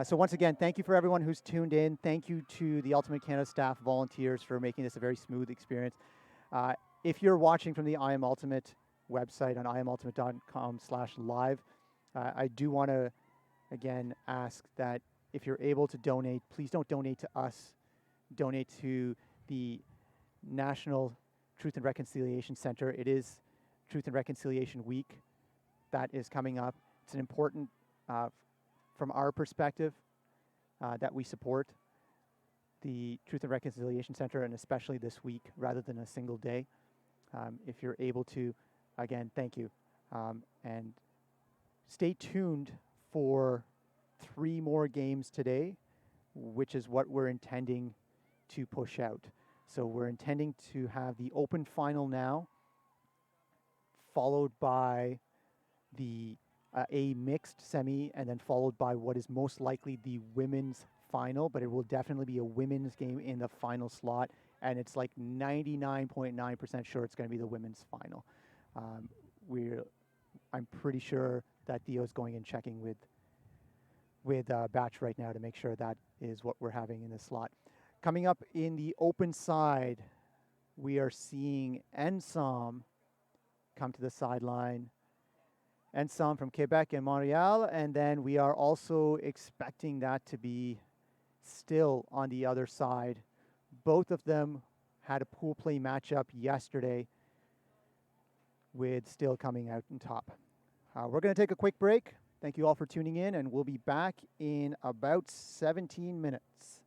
[SPEAKER 2] So once again, thank you for everyone who's tuned in. Thank you to the Ultimate Canada staff, volunteers, for making this a very smooth experience. If you're watching from the I Am Ultimate website on imultimate.com/live, I do want to, again, ask that if you're able to donate, please don't donate to us. Donate to the National Truth and Reconciliation Center. It is Truth and Reconciliation Week that is coming up. It's an important, from our perspective, that we support the Truth and Reconciliation Center, and especially this week rather than a single day. If you're able to, again, thank you. And stay tuned for 3 more games today, which is what we're intending to push out. So we're intending to have the open final now, followed by the a mixed semi, and then followed by what is most likely the women's final, but it will definitely be a women's game in the final slot, and it's like 99.9% sure it's going to be the women's final. I'm pretty sure that Theo's going and checking with Batch right now to make sure that is what we're having in this slot. Coming up in the open side, we are seeing Ensom come to the sideline. Ensom from Quebec and Montreal, and then we are also expecting that to be still on the other side. Both of them had a pool play matchup yesterday with Still coming out on top. We're going to take a quick break. Thank you all for tuning in, and we'll be back in about 17 minutes.